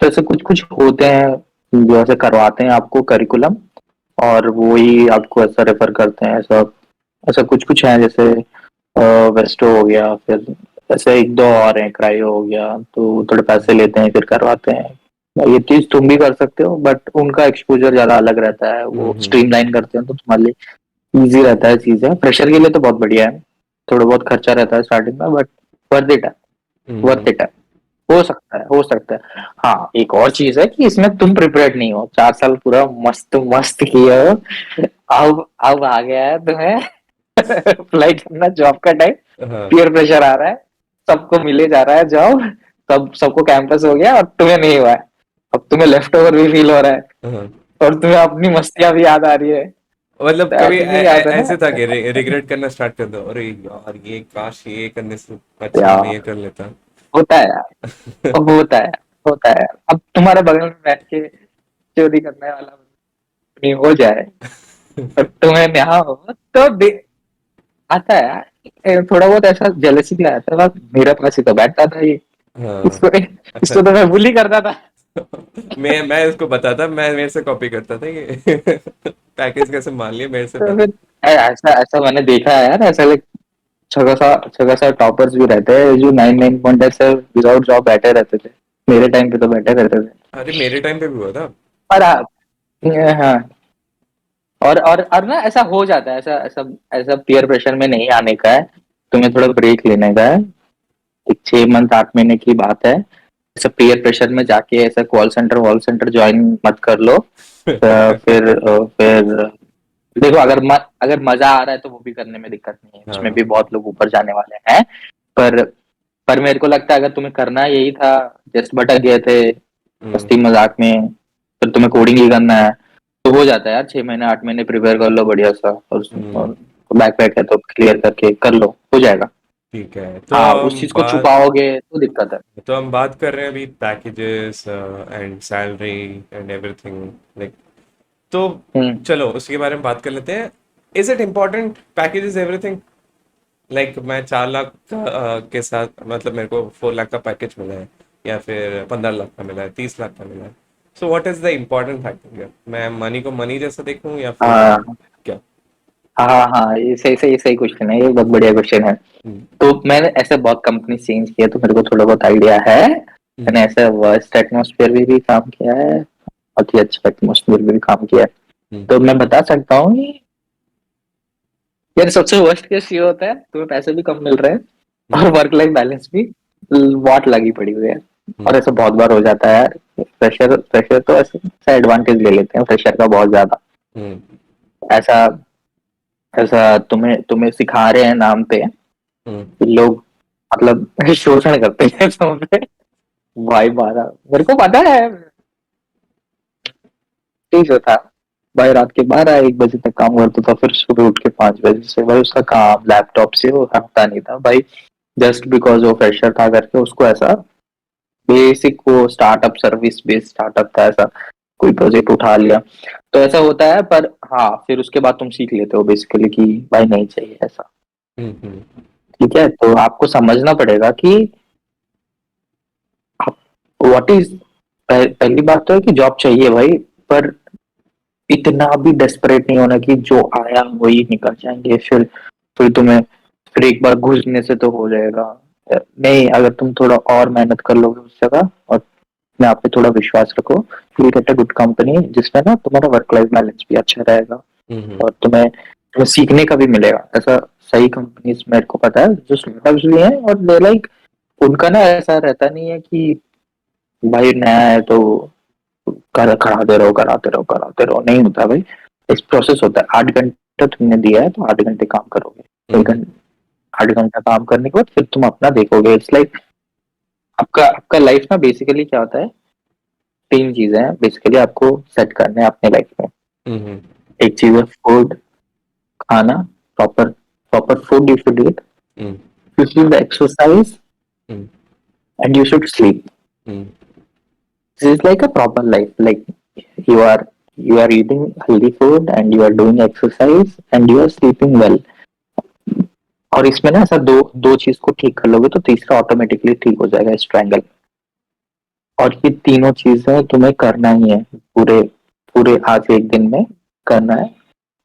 तो ऐसे कुछ कुछ होते हैं जो ऐसे करवाते हैं आपको करिकुलम, और वो ही आपको ऐसा रेफर करते हैं, ऐसा ऐसा कुछ कुछ है, जैसे वेस्टो हो गया, फिर ऐसे एक दो और हैं, क्रायो हो गया, तो थोड़े पैसे लेते हैं फिर करवाते हैं। ये चीज तुम भी कर सकते हो, बट उनका एक्सपोजर ज्यादा अलग रहता है, वो हम्म स्ट्रीमलाइन करते हैं तो तुम्हारे लिए इजी रहता है चीजें। प्रेशर के लिए तो बहुत बढ़िया है, थोड़ा बहुत खर्चा रहता है स्टार्टिंग में, बट वर्थ इट है, वर्थ हम्म इट है। हो सकता है, हो सकता है। हाँ, एक और चीज है कि इसमें तुम प्रिपेयर्ड नहीं हो, 4 साल पूरा मस्त मस्त किए हो, अब आ गया है तुम्हें अप्लाई करना जॉब का टाइम, हाँ पीयर प्रेशर आ रहा है, सबको मिले जा रहा है जॉब, सबको कैंपस हो गया और तुम्हें नहीं हुआ है। अब तुम्हें लेफ्ट ओवर भी फील हो रहा है, हाँ। और तुम्हें अपनी मस्तियां भी याद आ रही है। मतलब तो कभी ऐसी चीज याद है ना। ऐसे था कि रिग्रेट करना स्टार्ट कर दो, अरे यार ये काश ये करने से अच्छा मैं ये यार कर लेता। होता है यार, होता है, होता है। अब तुम्हारे बगल में बैठ के चोरी करने वाला नहीं हो जाए और तुम्हें यहाँ हो, तो आता है यार, थोड़ा बहुत ऐसा जेलसी भी आता है, बस मेरे पास ही तो बैठता था ये, हाँ इसको अच्छा। इसको तो मैं बुली करता था। मैं उसको बताता, मैं मेरे से कॉपी करता था ये पैकेज कैसे मान लिया मेरे से तो पहले। फिर ऐसा ऐसा मैंने देखा है यार, ऐसा लाइक छगसा टॉपर्स भी रहते हैं जो 99 पॉइंट ऐसे विदाउट जॉब बैठे रहते थे, मेरे टाइम पे तो बैठे रहते थे। अरे मेरे टाइम पे भी हुआ था। और हाँ, और ना ऐसा हो जाता है, ऐसा ऐसा ऐसा पीयर प्रेशर में नहीं आने का है, तुम्हें थोड़ा ब्रेक लेने का है। एक 6 मंथ 8 महीने की बात है, ऐसा पीयर प्रेशर में जाके ऐसा कॉल सेंटर ज्वाइन मत कर लो। फिर देखो, अगर मजा आ रहा है तो वो भी करने में दिक्कत नहीं है, उसमें हाँ भी बहुत लोग ऊपर जाने वाले हैं। पर पर मेरे को लगता है अगर तुम्हें करना यही था, जस्ट भटक गए थे हम्म मस्ती मजाक में, फिर तुम्हें कोडिंग ही करना है, तो हो जाता है यार, 6 महीने 8 महीने प्रिपेयर कर लो बढ़िया सा, और हम्म। बैक पैक है तो क्लियर करके कर लो, हो जाएगा। ठीक है तो हाँ, उस हम चीज को बात छुपाओगे तो दिक्कत है। कर रहे हैं अभी packages and salary and everything, like, तो हम्म। चलो उसके बारे में बात कर लेते हैं। Is it important packages everything? Like मैं 4 लाख के साथ, मतलब मेरे को 4 लाख का पैकेज मिला है, या फिर 15 लाख का मिला है, 30 लाख का मिला है, so what is the important factor? मैं मनी को मनी जैसा देखूं या फिर हाँ क्या? हाँ हाँ, ये सही सही सही क्वेश्चन है, ये बहुत बढ़िया क्वेश्चन है। हम्म तो मैंने ऐसे बहुत कंपनी चेंज किया, तो मेरे को थोड़ा बहुत आइडिया है। हम्म मैंने ऐसे वर्स्ट एटमोसफेयर में भी काम किया है, बहुत ही अच्छा एटमोसफेयर में भी काम किया है। हम्म तो मैं बता सकता हूँ कि यार सबसे वर्स्ट केस ये होता है, तुम्हें पैसे भी कम मिल रहे हैं हम्म और वर्क लाइफ बैलेंस भी वाट लगी पड़ी हुई है। और हम्म ऐसा बहुत बार हो जाता है यार, फ्रेशर फ्रेशर तो ऐसे एडवांटेज ले लेते हैं फ्रेशर का बहुत ज्यादा। हम्म ऐसा ऐसा तुम्हें तुम्हें सिखा रहे हैं नाम पे, हम्म लोग मतलब शोषण करते हैं तुम पे। भाई मारा, मेरे को पता है, ठीक था भाई, रात के 12-1 बजे तक काम करता था, फिर सुबह उठ के 5 बजे से भाई उसका काम लैपटॉप से वो हटता नहीं था भाई, जस्ट बिकॉज वो फ्रेशर था करके उसको ऐसा बेसिक वो स्टार्टअप सर्विस बेस्ड स्टार्टअप था, ऐसा कोई प्रोजेक्ट उठा लिया। तो ऐसा होता है, पर हाँ फिर उसके बाद तुम सीख लेते हो बेसिकली कि भाई नहीं चाहिए ऐसा। हम्म। ठीक है, तो आपको समझना पड़ेगा कि व्हाट इज, पहली बात तो है कि जॉब चाहिए भाई, पर इतना भी डेस्परेट नहीं होना कि जो आया वही निकल जाएंगे, फिर तुम्हें फिर एक बार घुसने से तो हो जाएगा। नहीं, अगर तुम थोड़ा और मेहनत कर लोगे उस जगह, और अपने आप पे थोड़ा विश्वास रखो, you get a good company जिसमें ना तुम्हारा वर्क लाइफ बैलेंस भी अच्छा रहेगा, हम्म और तुम्हें सीखने का भी मिलेगा। ऐसा सही कंपनीज मेरे को पता है जो स्टार्टअप्स भी हैं, और दे लाइक उनका ना ऐसा रहता नहीं है कि भाई नया है तो कराते रहो कराते रहो कराते रहो, नहीं होता भाई। इस प्रोसेस होता है, 8 घंटे तुमने दिया है तो 8 घंटे काम करोगे, हम्म 8 घंटा काम करने के बाद फिर तुम अपना देखोगे। इट्स लाइक आपका आपका लाइफ ना बेसिकली क्या होता है, 3 चीजें हैं बेसिकली आपको सेट करने हैं अपने लाइफ में। हम्म एक चीज है फूड, खाना, proper food you should eat, Mm. you should exercise, Mm. and you should sleep. Mm. This is like a proper life. Like you are you are eating healthy food and you are doing exercise and you are sleeping well. और इसमें ना ऐसा दो दो चीज को ठीक कर लोगे तो तीसरा ऑटोमेटिकली ठीक हो जाएगा इस ट्रायंगल। और ये तीनों चीजें तुम्हें करना ही है पूरे पूरे आज एक दिन में करना है।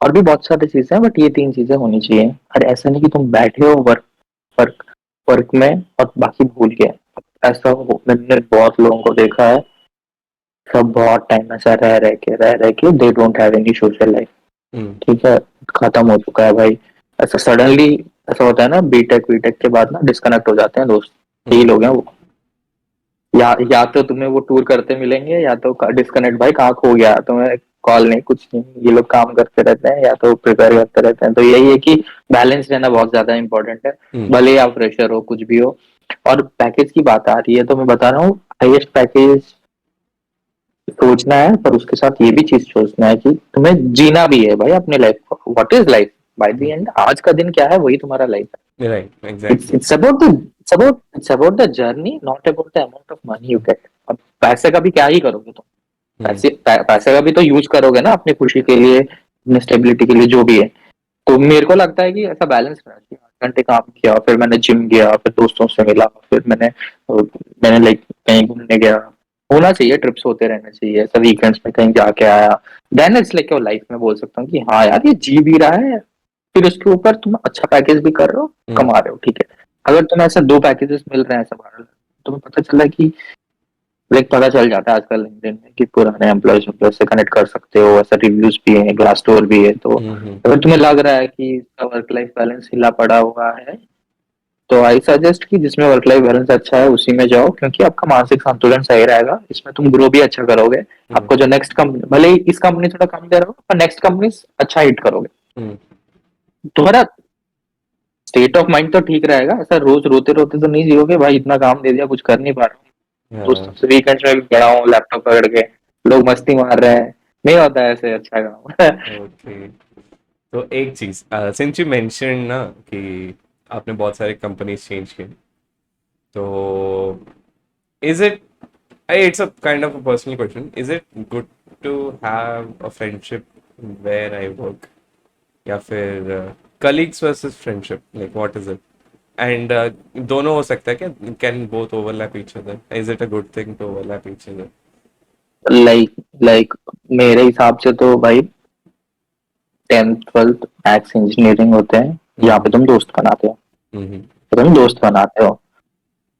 और भी बहुत सारी चीजें हैं बट ये तीन चीजें होनी चाहिए। और ऐसा नहीं कि तुम बैठे हो वर्क वर्क में और बाकी भूल गए। मैंने बहुत लोगों को देखा है, सब बहुत टाइम ऐसा रह रह के they don't have any social life. Mm. ठीक है, खत्म हो चुका है भाई। ऐसा सडनली ऐसा होता है ना, बीटेक वीटेक के बाद ना डिस्कनेक्ट हो जाते हैं दोस्त। यही लोग हैं वो। या तो तुम्हें वो टूर करते मिलेंगे या तो डिस्कनेक्ट भाई कहाँ खो गया, तुम्हें कॉल नहीं कुछ नहीं। ये लोग काम करते रहते हैं या तो प्रिपेयर करते रहते हैं। तो यही है कि बैलेंस रहना बहुत ज्यादा इंपॉर्टेंट है। Mm. भले ही आप फ्रेशर हो कुछ भी हो। और पैकेज की बात आ रही है तो मैं बता रहा हूँ, हाईएस्ट पैकेज सोचना है पर उसके साथ ये भी चीज सोचना है कि तुम्हें जीना भी है भाई अपने लाइफ को। What is life by the end? आज का दिन क्या है वही तुम्हारा लाइफ है। Right. It's Exactly. it's about the it's about the journey, not about the amount of money you get. अब पैसे का भी क्या ही करोगे तुम? Mm. पैसे का भी तो यूज करोगे ना अपनी खुशी के लिए, अपनी स्टेबिलिटी के लिए, जो भी है। तो मेरे को लगता है कि ऐसा बैलेंस रहना चाहिए। 8 घंटे काम किया, फिर मैंने जिम गया, फिर दोस्तों से मिला, फिर मैंने लाइक कहीं घूमने गया। होना चाहिए, ट्रिप्स होते रहने चाहिए। ऐसा वीकेंड्स में कहीं जाके आया, then it's like your life में बोल सकता हूँ कि हाँ यार ये जी भी रहा है। फिर उसके ऊपर तुम अच्छा पैकेज भी कर रहे हो, Mm. कमा रहे हो, ठीक है। अगर तुम्हें ऐसे 2 पैकेजेस मिल रहे हैं ऐसा बाहर, तुम्हें पता चला कि लाइक पता चल जाता है आजकल लिंक्डइन में कि पुराने एम्प्लॉयज से कनेक्ट कर सकते हो, ऐसा रिव्यूज भी है, ग्लास स्टोर भी है। तो Mm-hmm. अगर तुम्हें लग रहा है कि इसका वर्क लाइफ बैलेंस हिला पड़ा हुआ है तो आई सजेस्ट कि जिसमें वर्क लाइफ बैलेंस अच्छा है उसी में जाओ, क्योंकि आपका मानसिक संतुलन सही रहेगा। इसमें तुम ग्रो भी अच्छा करोगे। आपको जो नेक्स्ट कंपनी, भले ही इस कंपनी थोड़ा कम दे रहा हो पर नेक्स्ट कंपनी अच्छा हिट करोगे। Mm. तुम्हारा स्टेट ऑफ माइंड तो ठीक रहेगा। ऐसा रोज रोते रोते तो नहीं जियोगे भाई, इतना काम दे दिया कुछ कर नहीं पा रहा हूँ। Yeah. दोस्तों से वीकेंड्स में भी गया हूँ लैपटॉप पकड़ के, लोग मस्ती मार रहे हैं, नहीं होता है ऐसे अच्छा काम। Okay. तो एक चीज सिंस यू मेंशन ना कि आपने बहुत सारे कंपनीज चेंज किए, तो is it, it's a kind of a personal question, is it good to have a friendship where I work, या फिर colleagues versus friendship, like what is it? And दोनों हो सकता है क्या? Can both overlap each other? Is it a good thing to overlap each other? Like मेरे हिसाब से तो भाई 10th 12th मैथ्स इंजीनियरिंग होते हैं, यहाँ पे तुम दोस्त बनाते हो। Mm-hmm. तो तुम दोस्त बनाते हो,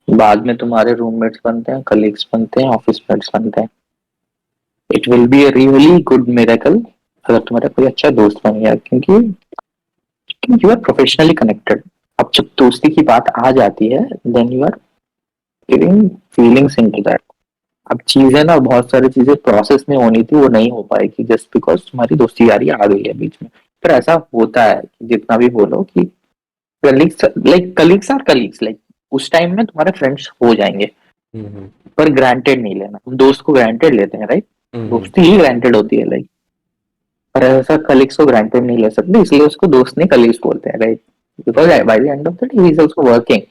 बाद में तुम्हारे रूममेट्स बनते हैं, कलीग्स बनते हैं, ऑफिस मेट्स बनते हैं। It will be a really good miracle अगर तुम्हारा कोई अच्छा दोस्त बन गया, क्योंकि यू आर प्रोफेशनली कनेक्टेड। अब जब दोस्ती की बात आ जाती है then you are giving feelings into that. अब चीजें ना, बहुत सारी चीजें प्रोसेस में होनी थी वो नहीं हो पाएगी जस्ट बिकॉज तुम्हारी दोस्ती यारी आ गई है बीच में। पर ऐसा होता है कि जितना भी बोलो कि कलीग्स लाइक उस टाइम में तुम्हारे फ्रेंड्स हो जाएंगे। Mm-hmm. पर ग्रांटेड नहीं लेना। हम दोस्त को ग्रांटेड लेते हैं राइट, Mm-hmm. दोस्ती ही ग्रांटेड होती है लाइक। पर ऐसा कलीग्स को ग्रांटेड नहीं ले सकते, इसलिए उसको दोस्त नहीं कलीग्स बोलते हैं right, because by the end of the day he is also working.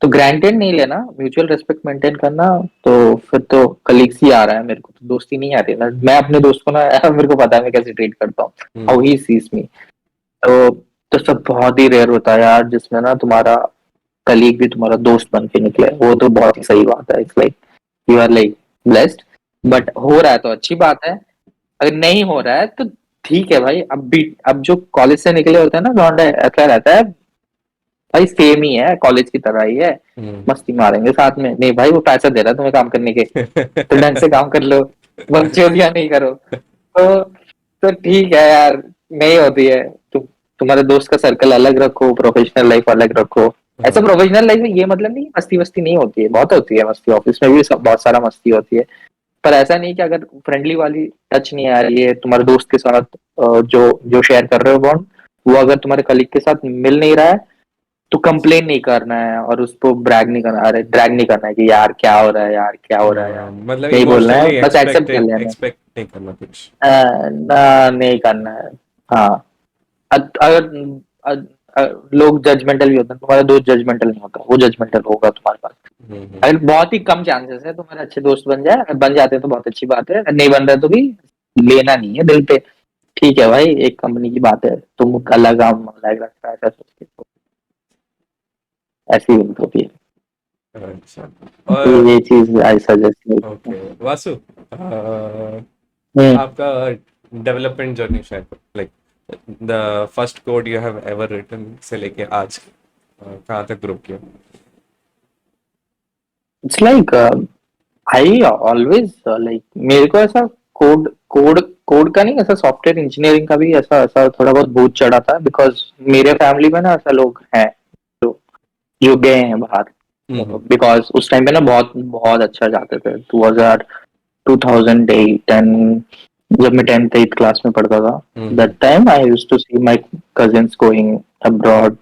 तो ग्रांटेड नहीं लेना, म्यूचुअल रिस्पेक्ट मेंटेन करना। तो फिर तो कलीग्स ही आ रहा है, मेरे को तो दोस्ती नहीं आती ना। मैं अपने दोस्त को ना मेरे को पता है मैं कैसे ट्रीट करता हूँ, हाउ ही सीज मी। तो तो सब बहुत ही रेयर होता है यार जिसमें ना तुम्हारा कलीग भी तुम्हारा दोस्त बन के निकले। वो तो बहुत ही सही बात है। It's like you are like blessed. But हो रहा है तो अच्छी बात है, अगर नहीं हो रहा है तो ठीक है भाई। अब जो कॉलेज से निकले होते हैं ना लौंडे, ऐसा रहता है भाई सेम ही है, कॉलेज की तरह ही है। Mm-hmm. मस्ती मारेंगे साथ में। नहीं भाई वो पैसा दे रहा है तुम्हें काम करने के, तो ढंग से काम कर लो, बकचोदियां नहीं करो। तो ठीक है यार, नहीं होती है। तुम्हारे दोस्त का सर्कल अलग रखो, प्रोफेशनल लाइफ अलग रखो। ऐसा हाँ. प्रोफेशनल लाइफ में ये मतलब नहीं मस्ती वस्ती नहीं होती है, बहुत होती है मस्ती। ऑफिस में भी बहुत सारा मस्ती होती है। पर ऐसा नहीं कि अगर फ्रेंडली वाली टच नहीं आ रही है तुम्हारे दोस्त के साथ, जो जो शेयर कर रहे हो बॉन्ड, वो अगर तुम्हारे कलीग के साथ मिल नहीं रहा है तो कंप्लेन नहीं करना है और उसको ब्रैग नहीं करना, अरे ड्रैग नहीं करना है कि यार क्या हो रहा है यार, क्या हो रहा है यार। मतलब नहीं बोलना है, इमोशनली बस एक्सेप्ट कर लेना है। एक्सपेक्ट नहीं करना कुछ. ना नहीं करना है। हाँ, अगर लोग जजमेंटल भी होते हैं, तुम्हारा दोस्त जजमेंटल नहीं होता, वो जजमेंटल होगा तुम्हारे पास। अगर बहुत ही कम चांसेस है तुम्हारे अच्छे दोस्त बन जाते हैं तो बहुत अच्छी बात है, नहीं बन रहे तो भी लेना नहीं है दिल पे। ठीक है भाई, एक कंपनी की बात है, तुम अलग हम अलग लगता है ऐसा सोच के, तो ऐसी बात होती है। अच्छा। तो और ये चीज I suggest. Okay Vasu, hmm. आपका डेवलपमेंट जर्नी शायद like the first code you have ever written से लेके आज कहाँ तक ग्रो किया? It's like I always like, मेरे को ऐसा कोड कोड कोड का नहीं, ऐसा सॉफ्टवेयर इंजीनियरिंग का भी ऐसा ऐसा थोड़ा बहुत भूत चढ़ा था, बिकॉज मेरे फैमिली में ना ऐसा लोग हैं जो जो गए हैं बाहर। हम्म बिकॉज उस टाइम पे ना बहुत बहुत अच्छा जाते थे, 2008 10, जब मैं 10th 8th क्लास में पढ़ता था, that time I used to see my cousins going abroad,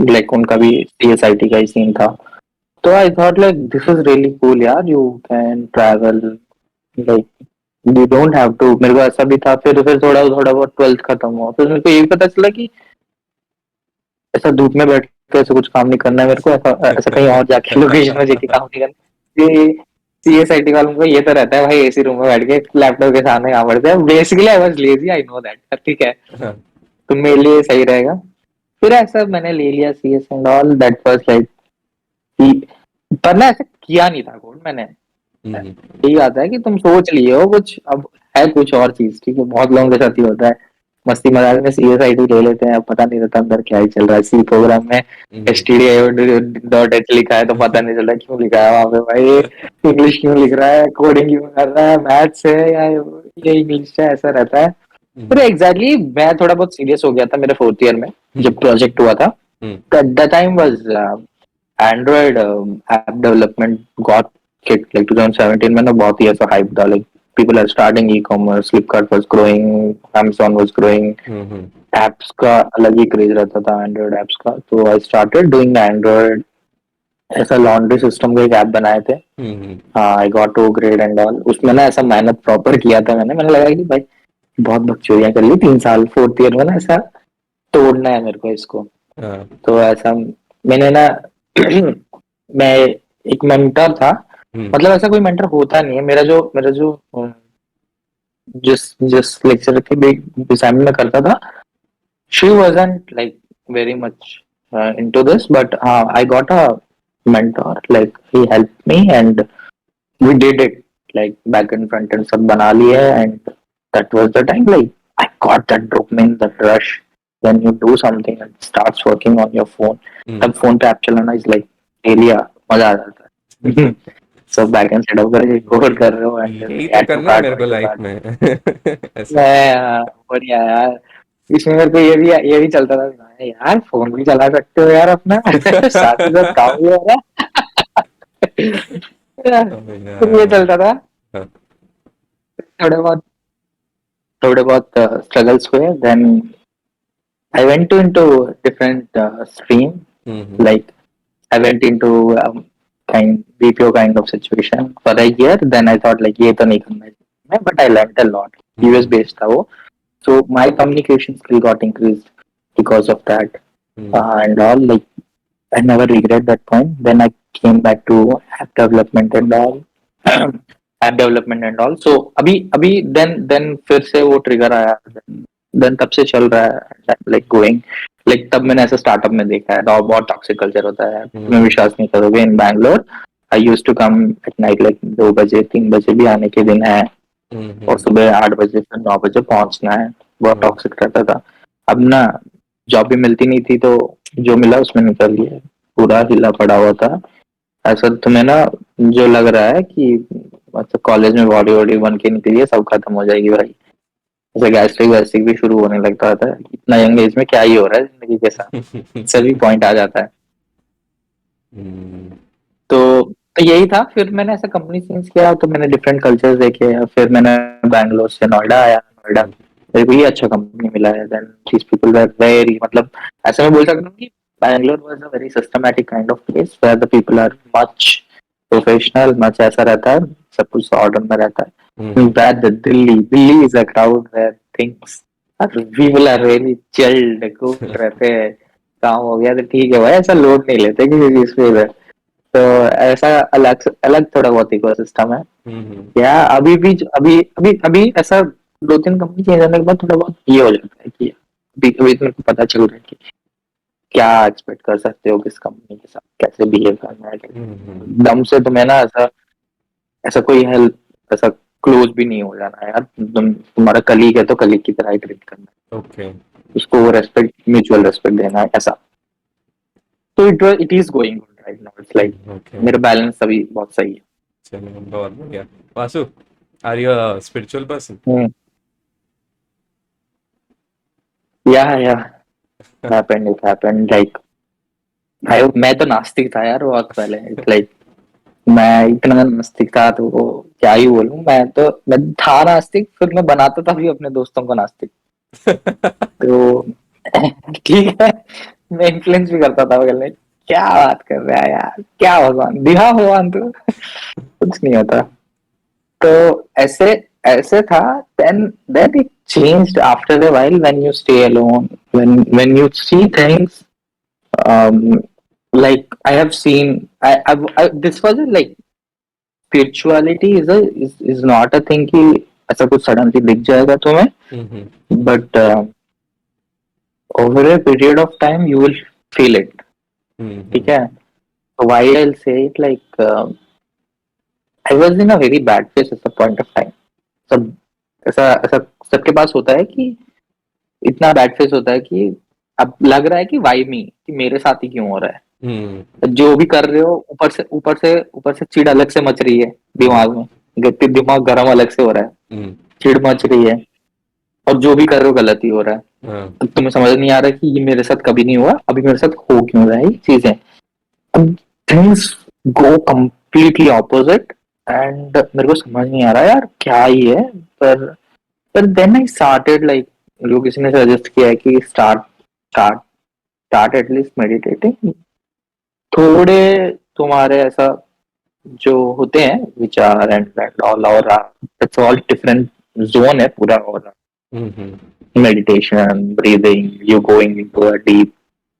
like उनका भी सीएसआईटी का ही सीन था। तो I thought like this is really cool यार, you can travel, like you don't have to. मेरे को ऐसा भी था, फिर थोड़ा थोड़ा बहुत 12th खत्म हुआ, फिर मेरे को ये भी पता चला कि ऐसा धूप में बैठ के ऐसा कुछ काम नहीं करना है मेरे को, ऐसा ऐसा कहीं और जाके लोकेशन में जाके काम नहीं करना। ये सीएसआईटी वालों को ये तो रहता है भाई, एसी रूम में बैठ के लैपटॉप के सामने काम करते हैं। Basically I was lazy, I know that, ठीक है, तो मेरे लिए सही रहेगा। फिर ऐसा मैंने ले लिया CS and all, that was like, पर ना ऐसा किया नहीं था कोड मैंने। यही आता है कि तुम सोच लिए हो कुछ, अब है कुछ और चीज, ठीक है, बहुत लोगों के साथ ही होता है, मस्ती मजाक में सीएसआईटी ले लेते हैं, अब पता नहीं रहता अंदर क्या ही चल रहा है। सी प्रोग्राम में stdio.h लिखा है तो पता नहीं चल रहा क्यों लिखा है वहां पे भाई, इंग्लिश क्यों लिख रहा है, कोडिंग क्यों कर रहा है, मैथ्स है या ये इंग्लिश है, ऐसा रहता है। फिर एग्जैक्टली मैं थोड़ा बहुत सीरियस हो गया था मेरे 4th ईयर में, जब प्रोजेक्ट हुआ था। The time was Android app development got kick, like 2017 में ना बहुत ही ऐसा हाइप था, like people are starting e-commerce, Flipkart was growing, Amazon was growing, apps का अलग ही क्रेज रहता था एंड्रॉइड एप्स का। तो आई स्टार्टेड डूइंग एंड्रॉइड, ऐसा लॉन्ड्री सिस्टम का एक ऐप बनाए थे। I got to grade and all, उसमें ना ऐसा मेहनत प्रॉपर किया था मैंने लगा कि भाई बहुत बकचोदियां कर ली 3 साल, 4th ईयर में ना ऐसा तोड़ना है मेरे को इसको। तो ऐसा मैंने ना मैं, एक मेंटर था, मतलब ऐसा कोई मेंटर होता नहीं है, मेरा जो जिस जिस लेक्चर के डिसाइड में करता था, she wasn't like very much into this, but I got a mentor, like he helped me and we did it, like back and front end सब बना लिए, and that was the time like I got that dopamine, that rush when you do something and starts working on your phone। तब phone पे app चलाना is like Elia, मजा आ जाता है। सब बैक एंड सेटअप करके कोड कर रहे हो एंड यही तो ऐड टू करना है कार्ट, मेरे को टू लाइफ कार्ट। में। ऐसा। मैं बढ़िया यार, इसमें मेरे को ये भी चलता था यार, फोन भी चला सकते हो यार अपना, साथ ही साथ काम भी हो रहा है। अबे फिर ये यार। चलता था, थोड़े बहुत थोड़े बहुत स्ट्रगल्स हुए, then I went to into different stream, like I went into BPO kind of situation for a year, then I thought like ये तो नहीं करना है, but I learned a lot। US based था वो, so my communication skill got increased because of that, and all, like I never regret that point। Then I came back to app development and all, app development and all, so अभी then फिर से वो trigger आया, then तब से चल रहा है like going, like तब मैंने ऐसा स्टार्टअप में देखा है, बहुत टॉक्सिक कल्चर होता है, तुम्हें विश्वास नहीं करोगे, in Bangalore I used to come at night, like 2 बजे 3 बजे भी आने के दिन है, और सुबह 8 बजे से 9 बजे पहुंचना है, बहुत टॉक्सिक रहता था। अब ना जॉब भी मिलती नहीं थी, तो जो मिला उसमें निकल लिया, पूरा हिला पड़ा हुआ था। ऐसा तुम्हें ना जो लग रहा है कि मतलब कॉलेज में बॉडी वॉडी बन के निकली है, सब खत्म हो जाएगी भाई, ऐसा गैस्ट्रिक वैस्ट्रिक भी शुरू होने लगता था, इतना यंग एज में क्या ही हो रहा है जिंदगी के साथ, सभी पॉइंट आ जाता है। तो यही था, फिर मैंने ऐसा कंपनी चेंज किया, तो मैंने डिफरेंट कल्चर्स देखे, फिर मैंने बैंगलोर से नोएडा आया, नोएडा मेरे को ये अच्छा कंपनी मिला है, then these people were very, मतलब ऐसा मैं बोल सकता हूँ कि Bangalore was a very systematic kind of place where the people are much professional, much ऐसा रहता है, सब कुछ ऑर्डर में रहता है। Bad, Delhi is a crowd where things people are really chilled, cool रहते हैं, काम हो गया तो ठीक है भाई, ऐसा लोड नहीं लेते किसी चीज पे इधर। तो ऐसा अलग अलग थोड़ा बहुत इकोसिस्टम है। हम्म या अभी भी अभी अभी अभी ऐसा 2-3 कंपनी चेंज होने के बाद थोड़ा बहुत ये हो जाता है कि अभी अभी तो मेरे को पता चल रहा है कि क्या एक्सपेक्ट कर सकते हो किस कंपनी के साथ कैसे बिहेव करना है। हम्म दम से तुम्हें ना ऐसा ऐसा कोई हेल्प ऐसा क्लोज भी नहीं हो जाना है यार। तुम्हारा कलीग है तो कलीग की तरह ही ट्रीट करना है, ओके उसको रेस्पेक्ट, म्यूचुअल रेस्पेक्ट देना है ऐसा। तो it is going good right now, it's like okay मेरा बैलेंस अभी बहुत सही है। चलो बहुत बढ़िया। Vasu, are you a spiritual person? या इट हैपेंड लाइक भाई मैं तो नास्तिक था यार बहुत पहले। इट्स लाइक मैं इतना नास्तिक था तो वो क्या ही बोलूं। मैं था नास्तिक, फिर मैं बनाता था भी अपने दोस्तों को नास्तिक। तो ठीक है, मैं इन्फ्लुएंस भी करता था बगल, क्या बात कर रहा है यार, क्या भगवान दिखा भगवान तू, कुछ नहीं होता। तो ऐसे ऐसे था। Then it changed after a while when you stay alone, when you see things, um like I have seen, this was like spirituality is not a thing कि ऐसा कुछ सडनली दिख जाएगा तुम्हें, हम्म but over a period of time you will feel it। ठीक हम्म है, why I'll say it like I was in a very bad place at the point of time। सब ऐसा ऐसा सबके पास होता है कि इतना बैड फेस होता है कि अब लग रहा है कि वाई मी, कि मेरे साथ ही क्यों हो रहा हम्म है। जो भी कर रहे हो ऊपर से चिड़ अलग से मच रही है दिमाग में, दिमाग गर्म अलग से हो रहा है, हम्म चिड़ मच रही है, और जो भी कर रहे हो गलत ही हो रहा है। हाँ अब तुम्हें समझ नहीं आ रहा कि ये मेरे साथ कभी नहीं हुआ, अभी मेरे साथ हो क्यों रहा है ये चीजें। अब things go completely opposite, and मेरे को समझ नहीं आ रहा यार क्या ही है। पर पर देन आई स्टार्टेड लाइक, जो किसी ने सजेस्ट किया है कि स्टार्ट स्टार्ट एटलीस्ट मेडिटेटिंग। थोड़े तुम्हारे ऐसा जो होते हैं विचार एंड ऑल, और इट्स ऑल डिफरेंट जोन है पूरा। और हम्म meditation, breathing, you going into a deep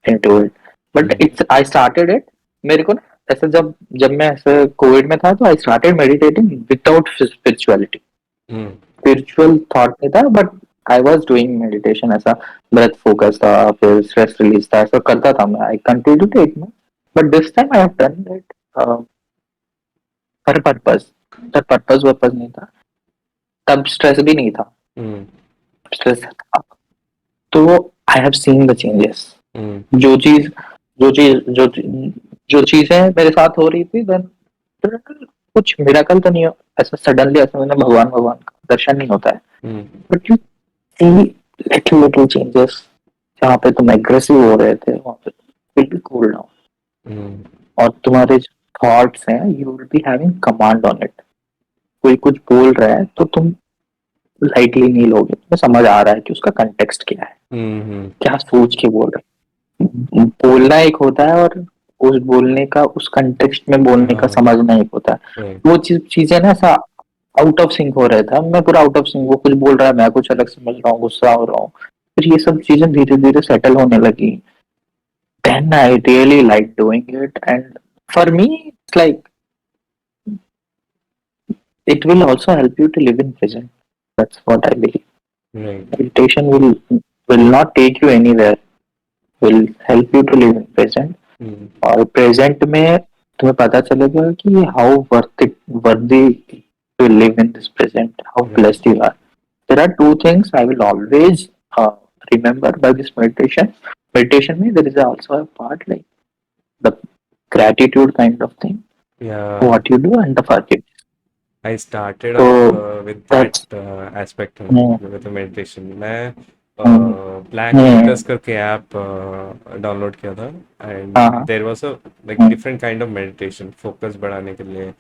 into it, but hmm it's I started it। मेरे को ना ऐसा जब जब मैं ऐसे कोविड में था तो I started meditating without spirituality. Hmm spiritual thought नहीं था, but I was doing meditation, ऐसा ब्रेथ फोकस था, फिर स्ट्रेस रिलीज था, ऐसा करता था मैं। I continue to take, but this time I have done it for purpose. तब पर्पस नहीं था, तब स्ट्रेस भी नहीं था, हम्म स्ट्रेस था। तो I have seen the changes. Hmm जो चीज जो चीज जो जो चीजें मेरे साथ हो रही थी, देन कुछ मिराकल तो नहीं हो, ऐसा सडनली ऐसा मैंने भगवान भगवान का दर्शन नहीं होता है, hmm but you see little little changes. जहाँ पे तुम एग्रेसिव हो रहे थे वहां पे will be cool down, hmm और तुम्हारे जो थॉट्स हैं you will be having command on it. कोई कुछ बोल रहा है तो तुम लाइटली नहीं लोगे, तुम्हें समझ आ रहा है कि उसका कंटेक्स्ट क्या है, क्या सोच के बोल रहा है। बोलना एक होता है, और उस बोलने का उस कंटेक्स्ट में बोलने का हाँ समझना एक होता है। right वो चीजें ना ऐसा आउट ऑफ सिंक हो रहा था, मैं पूरा आउट ऑफ सिंक, वो कुछ बोल रहा है मैं कुछ अलग समझ रहा हूँ, गुस्सा हो रहा हूँ। फिर ये सब चीजें धीरे धीरे सेटल होने लगी। Then I really like doing it, and for me it's like it will also help you to live in present। That's what I believe। right Meditation will not take you anywhere, will help you to live in present। Hmm और present में तुम्हें पता चलेगा कि how worthy to live in this present, how right blessed you are. There are two things I will always remember by this meditation में there is also a part like the gratitude kind of thing, yeah what you do, and the forgiveness। I started so off with that that's aspect only, hmm, with the meditation। मैं hmm, black hmm, lotus करके app download किया था, and हाँ there was a like hmm, different kind of meditation, focus बढ़ाने के लिए,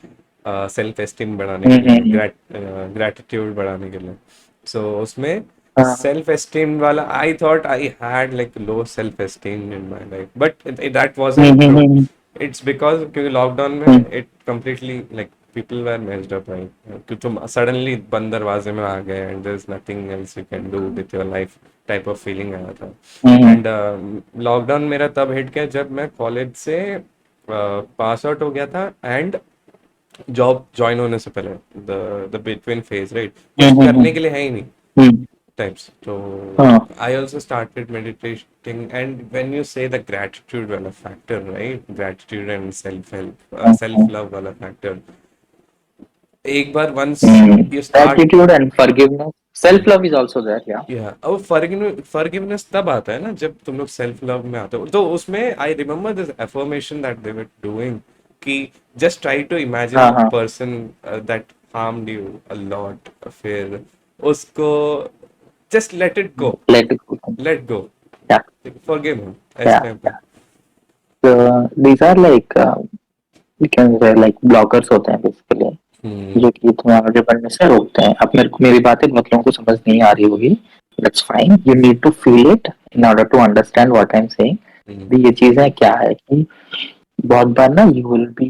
self esteem बढ़ाने के hmm, लिए, hmm, ग्रैटिट्यूड बढ़ाने के लिए। सो उसमें हाँ सेल्फ एस्टीम वाला, I thought I had like low self esteem in my life, but that hmm, wasn't hmm, true. hmm, it's because क्योंकि लॉकडाउन hmm, में it completely like people were messed up, right? कि तुम suddenly बंद दरवाजे में आ गए and there's nothing else you can do with your life type of feeling आया था. हम्म, And लॉकडाउन मेरा तब हिट किया जब मैं कॉलेज से पास आउट हो गया था एंड जॉब ज्वाइन होने से पहले, द बिटवीन फेज, राइट? कुछ हम्म, करने के लिए है ही नहीं हम्म, types. So हाँ, I also started meditating, and when you say the gratitude wala factor, right? Gratitude and self-help, hmm, self-love wala factor. एक बार once hmm, you start, attitude and forgiveness, self love is also there, yeah. या अब forgiveness तब आता है ना जब तुम लोग सेल्फ लव में आते हो. तो उसमें I remember this affirmation that they were doing कि जस्ट ट्राई टू इमेजिन हाँ, द हाँ, person that harmed you a lot, फिर उसको just let it go, let it go, let go, yeah, forgive him इस yeah, time पे. yeah. So these are like we can say like blockers होते हैं basically, हम्म. जो कि तुम्हें आगे बढ़ने से रोकते हैं. अब मेरे को मेरी बातें बहुत लोगों को समझ नहीं आ रही होगी. That's fine. You need to feel it in order to understand what I'm saying. हम्म. तो ये चीजें क्या है कि बहुत बार ना you will be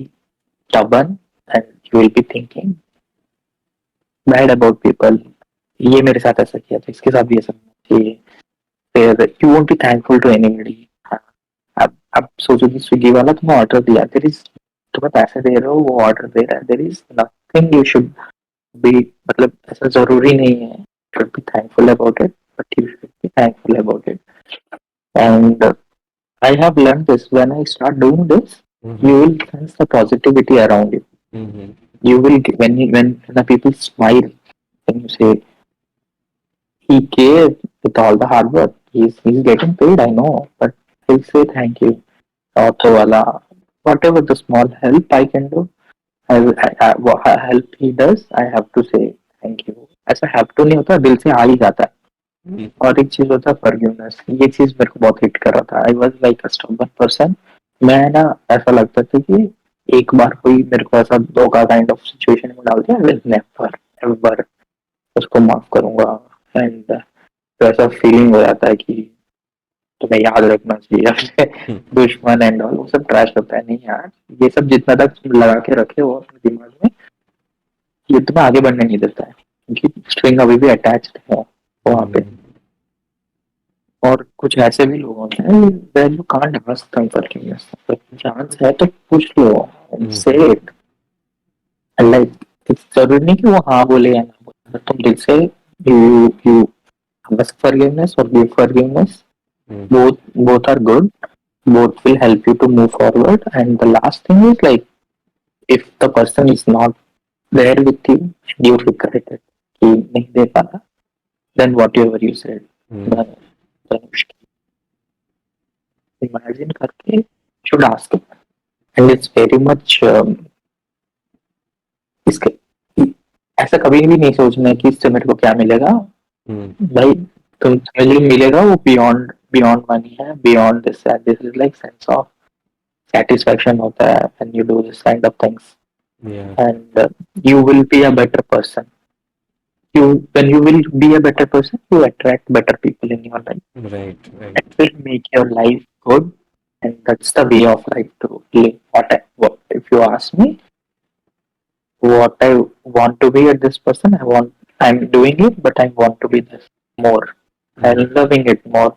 stubborn and you will be thinking bad about people. ये मेरे साथ ऐसा किया था, इसके साथ भी ऐसा होना चाहिए. फिर you won't be thankful to anybody. हाँ, अब सोचो कि स्विगी वाला तुम्हें ऑर्डर दिया, देयर इज, तुम्हें पैसे दे रहे हो, वो ऑर्डर दे रहा है, there is nothing you should be, मतलब ऐसा जरूरी नहीं है should be thankful about it, but you should be thankful about it. And I have learned this, when I start doing this, you hmm. will sense the positivity around you. Hmm. You will when the people smile, when you say he gave with all the hard work, he's getting paid, I know, but he'll say thank you. Auto wala, whatever the small help I can do, what help he does, I have to say thank you. ऐसा have to नहीं होता, दिल से आ ही जाता है. हम्म. और एक चीज होता है फॉरगिवनेस, ये चीज मेरे को बहुत हिट कर रहा था. I was like a stubborn person. मैं ना, ऐसा लगता था कि एक बार कोई मेरे को ऐसा धोखा काइंड ऑफ सिचुएशन में डाल दिया, आई विल नेवर एवर उसको माफ करूंगा. एंड तो ऐसा फीलिंग हो जाता है कि तुम्हें याद रखना चाहिए अपने हम्म. दुश्मन एंड ऑल, वो सब ट्रैश होता है. नहीं यार, ये सब जितना तक तुम लगा के रखे हो अपने दिमाग में, ये तुम्हें आगे बढ़ने नहीं देता है, क्योंकि स्ट्रिंग अभी भी अटैच्ड है वहां पे. हम्म. और कुछ ऐसे भी लोग होते हैं where you can't ask them forgiveness. Chance है तो पूछ लो, से हम्म. इट. लाइक जरूरी नहीं कि वो हाँ बोले या ना बोले, तुम दिल से you ask forgiveness or give forgiveness. Hmm. Both are good. Both will help you to move forward. And the last thing is like, if the person is not there with you and you regret it कि नहीं दे पाना, then whatever you said, hmm. then imagine करके should ask it. And it's very much इसके ऐसा कभी भी नहीं सोचना है कि इससे मेरे को क्या मिलेगा. हम्म. भाई, तुम्हें जो मिलेगा वो बियॉन्ड बियॉन्ड मनी है, beyond this. This is like sense of satisfaction होता है when you do this kind of things. Yeah. And you will be a better person. When you will be a better person, you attract better people in your life. Right. Right. It will make your life good, and that's the way of life to live. If you ask me, what I want to be at this person, I'm doing it, but I want to be this more. I'm hmm. loving it more.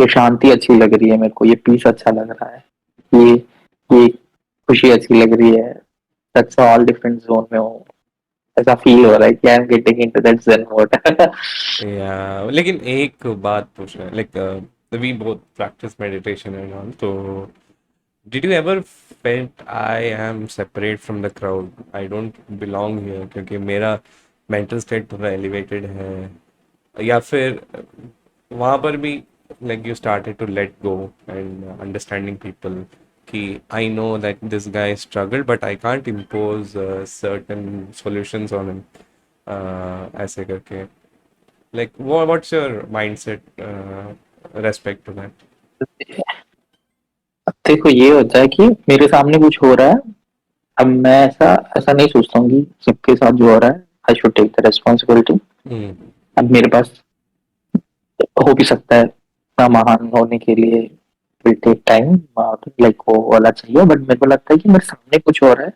ये शांति अच्छी लग रही है मेरे को, ये piece अच्छा लग रहा है, ये ये खुशी अच्छी लग रही है. that's all different zone में हूँ. ऐसा फील हो रहा है कि I am getting into that zen mode. या लेकिन एक बात पूछना है, like we both practice meditation and all, तो did you ever felt I am separate from the crowd, I don't belong here, क्योंकि मेरा मेंटल स्टेट थोड़ा एलिवेटेड है, या फिर वहाँ पर भी like you started to let go and understanding people कि I know that this guy struggle but I can't impose certain solutions on him, ऐसे करके, like what's your mindset respect to that? देखो, ये होता है कि मेरे सामने कुछ हो रहा है, अब मैं ऐसा ऐसा नहीं सोचता हूँ कि सबके साथ जो हो रहा है I should take the responsibility. Hmm. अब मेरे पास हो भी सकता है इतना महान होने के लिए विल टेक टाइम, लाइक वो वाला चाहिए, बट मेरे को लगता है कि मेरे सामने कुछ हो रहा है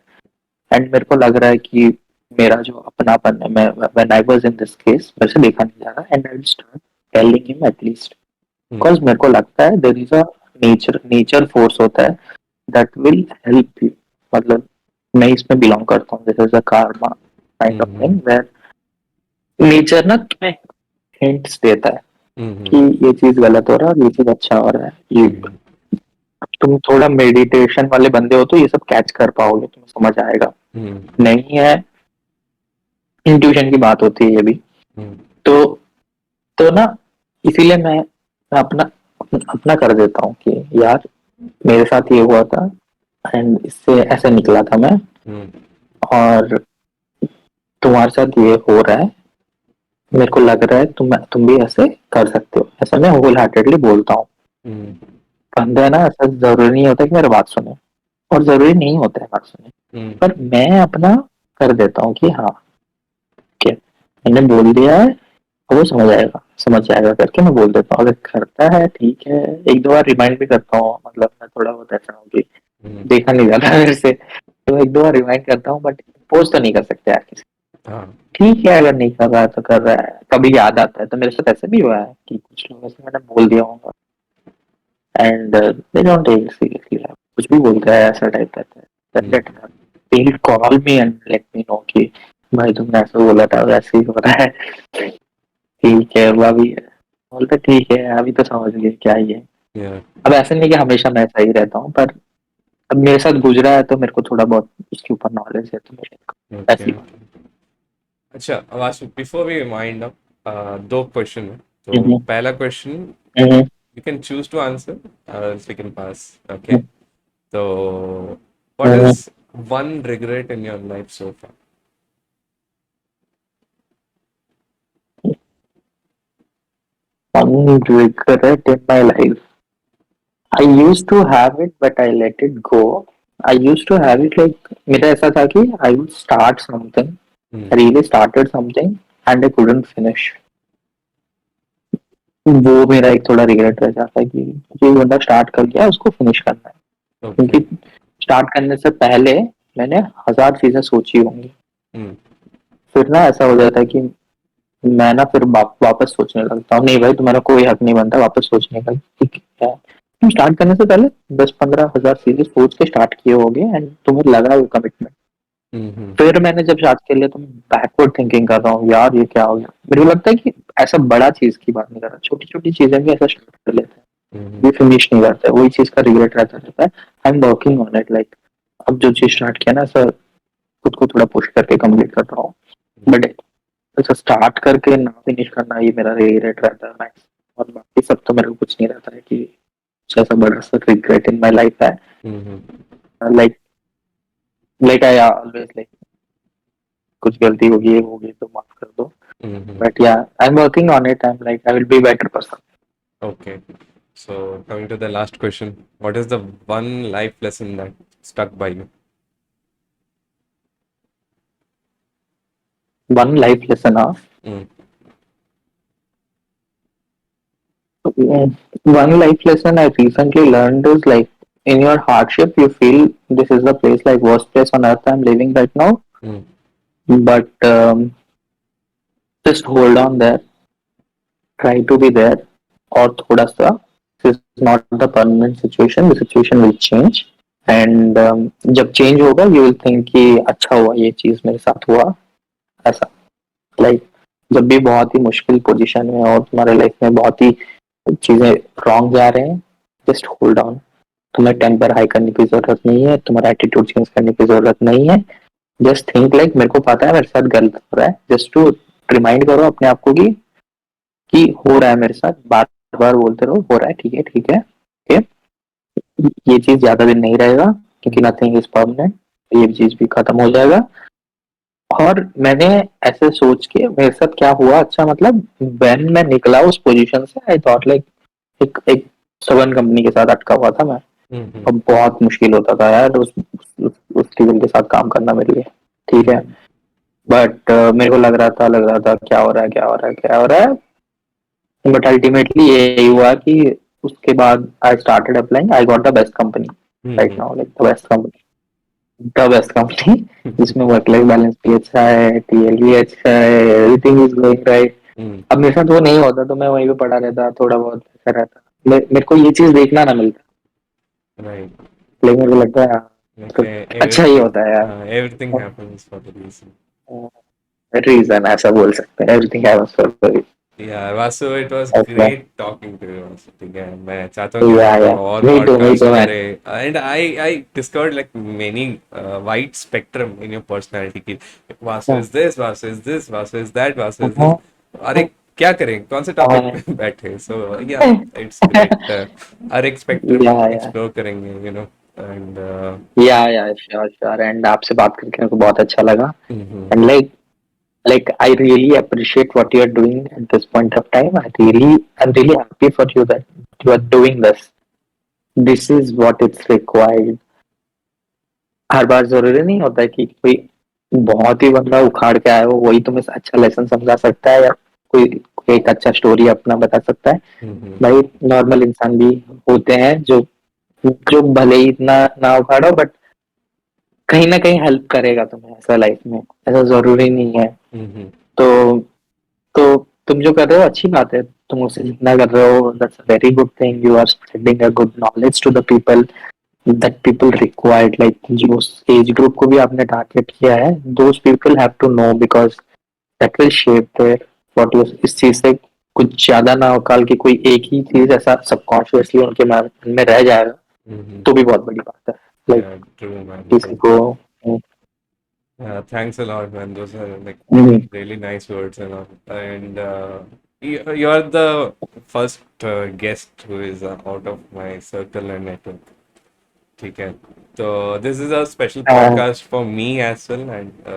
एंड मेरे को लग रहा है कि मेरा जो अपनापन है, मैं when I was in this case, मेरे से देखा नहीं जा रहा, and I will start telling him at least, because मेरे को लगता है there is a nature force होता है दैट विल हेल्प यू, मतलब मैं इसमें बिलोंग करता हूँ, this is a karma kind of thing where nature ना तुम्हें हिंट्स देता है कि ये चीज गलत हो रहा है और ये चीज अच्छा हो रहा है, ये तुम थोड़ा मेडिटेशन वाले बंदे हो तो ये सब कैच कर पाओगे, तुम्हें समझ आएगा, नहीं है इंट्यूशन की बात होती है ये भी। तो ना इसीलिए मैं अपना अपना कर देता हूँ कि यार मेरे साथ ये हुआ था एंड इससे ऐसे निकला था मैं, और तुम्हारे साथ ये हो रहा है, मेरे को लग रहा है तुम भी ऐसे कर सकते हो, ऐसा मैं होल हार्टेडली बोलता हूँ। बंदा है ना, ऐसा जरूरी नहीं होता कि मेरी बात सुने, और जरूरी नहीं होता है बात सुने, पर मैं अपना कर देता हूँ कि हाँ ठीक है मैंने बोल दिया है, वो समझ जाएगा करके मैं बोल देता हूँ, अगर करता है ठीक है, एक दो बार रिमाइंड भी करता हूँ, मतलब मैं थोड़ा बहुत ऐसा हूँ कि देखा नहीं जाता मेरे से, तो एक दो बार रिमाइंड करता हूँ, बट पोज तो नहीं कर सकते यार किसी, ठीक है अगर नहीं कर रहा है तो कर रहा है, कभी याद आता है, तो मेरे साथ ऐसे भी हुआ है कि कुछ लोगों से मैंने बोल दिया होगा and they don't take it seriously, कुछ भी बोलता है ऐसा टाइप रहता है, that they will call me and let me know कि भाई तुमने ऐसा बोला था वैसे ही हो रहा है, ठीक है वो अभी बोलते ठीक है अभी तो समझ गए क्या ये। अब ऐसा नहीं कि हमेशा मैं सही रहता हूँ, पर अब मेरे साथ गुजरा है तो मेरे को थोड़ा बहुत उसके ऊपर नॉलेज है, तो मेरे ऐसी बात। अच्छा आवाज, बिफोर वी वाइंड अप, दो क्वेश्चन है, तो हम्म, पहला question hmm, you can choose to answer, else we can pass. Okay. So, what hmm. is one regret in your life so far? One regret in my life. I used to have it, but I let it go. I used to have it like मेरा ऐसा था कि I would start something, I really started something, and I couldn't finish. वो मेरा एक थोड़ा regret रह जाता है कि जो बंदा स्टार्ट कर गया उसको फिनिश करना है, Okay. क्योंकि स्टार्ट करने से पहले मैंने 1000 चीजें सोची होंगी, फिर ना ऐसा हो जाता है कि मैं ना फिर वापस सोचने लगता हूँ, नहीं भाई तुम्हारा कोई हक नहीं बनता वापस सोचने का, ठीक है तुम स्टार्ट करने से पहले 10-15 हजार चीजें सोच के स्टार्ट किए होगे एंड तुम्हें लगा वो कमिटमेंट, फिर मैंने जब स्टार्ट कर लिया तो मैं बैकवर्ड थिंकिंग कर रहा हूँ, यार ये क्या हो गया, मेरे को लगता है कि ऐसा बड़ा चीज की बात नहीं कर रहा, छोटी छोटी चीजें भी ऐसा स्टार्ट कर लेते हैं, ये फिनिश नहीं करते, वही चीज का रिग्रेट रहता है। I am working on it, like अब जो चीज स्टार्ट किया ना सर, खुद को थोड़ा पुश करके कंप्लीट कर रहा हूँ, बट अच्छा स्टार्ट करके ना फिनिश करना ये मेरा रिग्रेट रहता है मैक्स, और बाकी सब तो मेरे को कुछ नहीं रहता है कि कुछ ऐसा बड़ा सा रिग्रेट इन माय लाइफ है, like like I always like कुछ गलती होगी तो माफ कर दो, बट या I am working on it, I am like I will be better person. Okay. So, coming to the last question, what is the one life lesson that stuck by you? One life lesson of Mm. one life lesson I recently learned is like in your hardship you feel this is the place like worst place on earth I'm living right now, Mm. but just hold on there, try to be there, और थोड़ा सा this is not the permanent situation, the situation will change and जब change होगा you will think कि अच्छा हुआ ये चीज मेरे साथ हुआ, ऐसा लाइक जब भी बहुत ही मुश्किल पोजीशन में और तुम्हारे लाइफ में बहुत ही चीजें रॉन्ग जा रहे हैं, जस्ट होल्ड ऑन, तुम्हें टेम्पर हाई करने की जरूरत नहीं है, तुम्हारा एटीट्यूड चेंज करने की जरूरत नहीं है, जस्ट थिंक लाइक मेरे को पता है मेरे साथ गलत हो रहा है, जस्ट टू रिमाइंड करो अपने आप को कि हो रहा है मेरे साथ, बार बार बोलते रहो हो रहा है ठीक है ठीक है ठीक है, ये चीज ज्यादा दिन नहीं रहेगा क्योंकि नथिंग इज परमानेंट, ये चीज भी खत्म हो जाएगा। और मैंने ऐसे सोच के मेरे साथ क्या हुआ, अच्छा मतलब व्हेन मैं निकला उस पोजीशन से आई थॉट लाइक एक एक सवन कंपनी के साथ अटका हुआ था मैं, अब बहुत मुश्किल होता था यार उस टीम के साथ काम करना मेरे लिए, ठीक है, बट मेरे को लग रहा था क्या हो रहा है क्या हो रहा है क्या हो रहा है, बट अल्टीमेटली यही हुआ कि उसके बाद I started applying, I got the best company right now, like the best company, the best company जिसमें वर्क लाइफ बैलेंस भी अच्छा है, टीएल भी अच्छा है, एवरीथिंग इज गोइंग राइट। हम्म, अब मेरे साथ वो नहीं होता तो मैं वहीं पे पड़ा रहता, थोड़ा बहुत ऐसा रहता। मेरे को ये चीज देखना ना मिलता, right. लेकिन मेरे को लगता है हाँ, तो Okay, अच्छा ही everything, होता है everything happens for the reason. यार। रीजन ऐसा बोल सकते हैं, everything happens for a reason. Yeah, Vasu, it was ऐसा great talking to you. Vasu, ठीक है, मैं चाहता हूँ कि हम या और मी podcast टू मैन। करें, and I discovered like many wide spectrum in your personality की Vasu is this, Vasu is this, Vasu is that, Vasu is this. अरे क्या करें, कौन से टॉपिक पे बैठे? So yeah, it's great. हर एक spectrum या explore करेंगे, you know, and sure sure. And आपसे बात करके मेरे को बहुत अच्छा लगा। mhm, and like I really appreciate what you are doing at this point of time. I'm really happy for you that you are doing this. This is what it's required. हर बार जरूरी नहीं होता है कि कोई बहुत ही बंदा उखाड़ के आया हो वही तुम्हें अच्छा लेसन समझा सकता है, या कोई एक अच्छा स्टोरी अपना बता सकता है। mhm, भाई नॉर्मल इंसान भी होते हैं जो जो भले ही इतना ना उखाड़ो बट कहीं ना कहीं हेल्प करेगा तुम्हें ऐसा लाइफ में, ऐसा जरूरी नहीं है। mhm, तो तो तुम जो कर रहे हो अच्छी बात है, तुम उसे जितना कर रहे हो that's a very good thing. You are spreading a good knowledge to the people that people required. Like जो एज ग्रुप को भी आपने टारगेट किया है, those people have to know because that will shape their what you. इस चीज से कुछ ज्यादा ना काल की कोई एक ही चीज ऐसा सबकॉन्शियसली उनके मन में रह जाएगा mhm. तो भी बहुत बड़ी बात है। लाइक Yeah, true, man, किसी true. को Thanks a lot, man. Those are like hmm, really nice words and all. And you are the first guest who is out of my circle and network. ठीक है. So this is a special podcast for me as well, and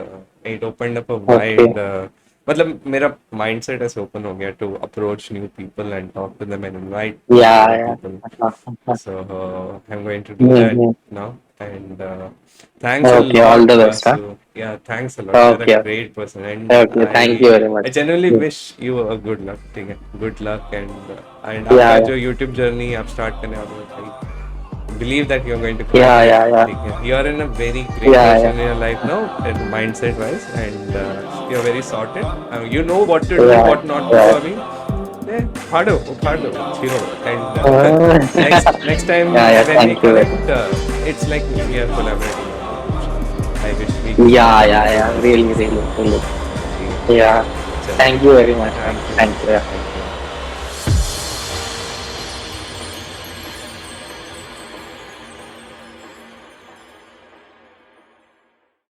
it opened up a okay wide. मतलब मेरा mindset ऐसे open हो गया to approach new people and talk to them and invite या other people. So I'm going to do that now. And thanks a okay all lot, the best. Vasu. Yeah, thanks a lot. You're a okay great person, and okay thank you very I much. genuinely wish you a good luck. ठीक है, good luck, and या आपका जो YouTube journey आप start करने वाले हो, I believe that you're going to या crack it. या ठीक है, you are in a very great या position in your life now, and mindset wise, and you're very sorted. You know what to do, या what not to do. I mean, उखाड़ दो, छिलो, and next time या when we thank you very connect, it's like we are collaborating on a YouTube. I wish we much. could या collaborate on really really YouTube. Really ठीक या है, चलो, thank you very much. thank you, thank you. thank you.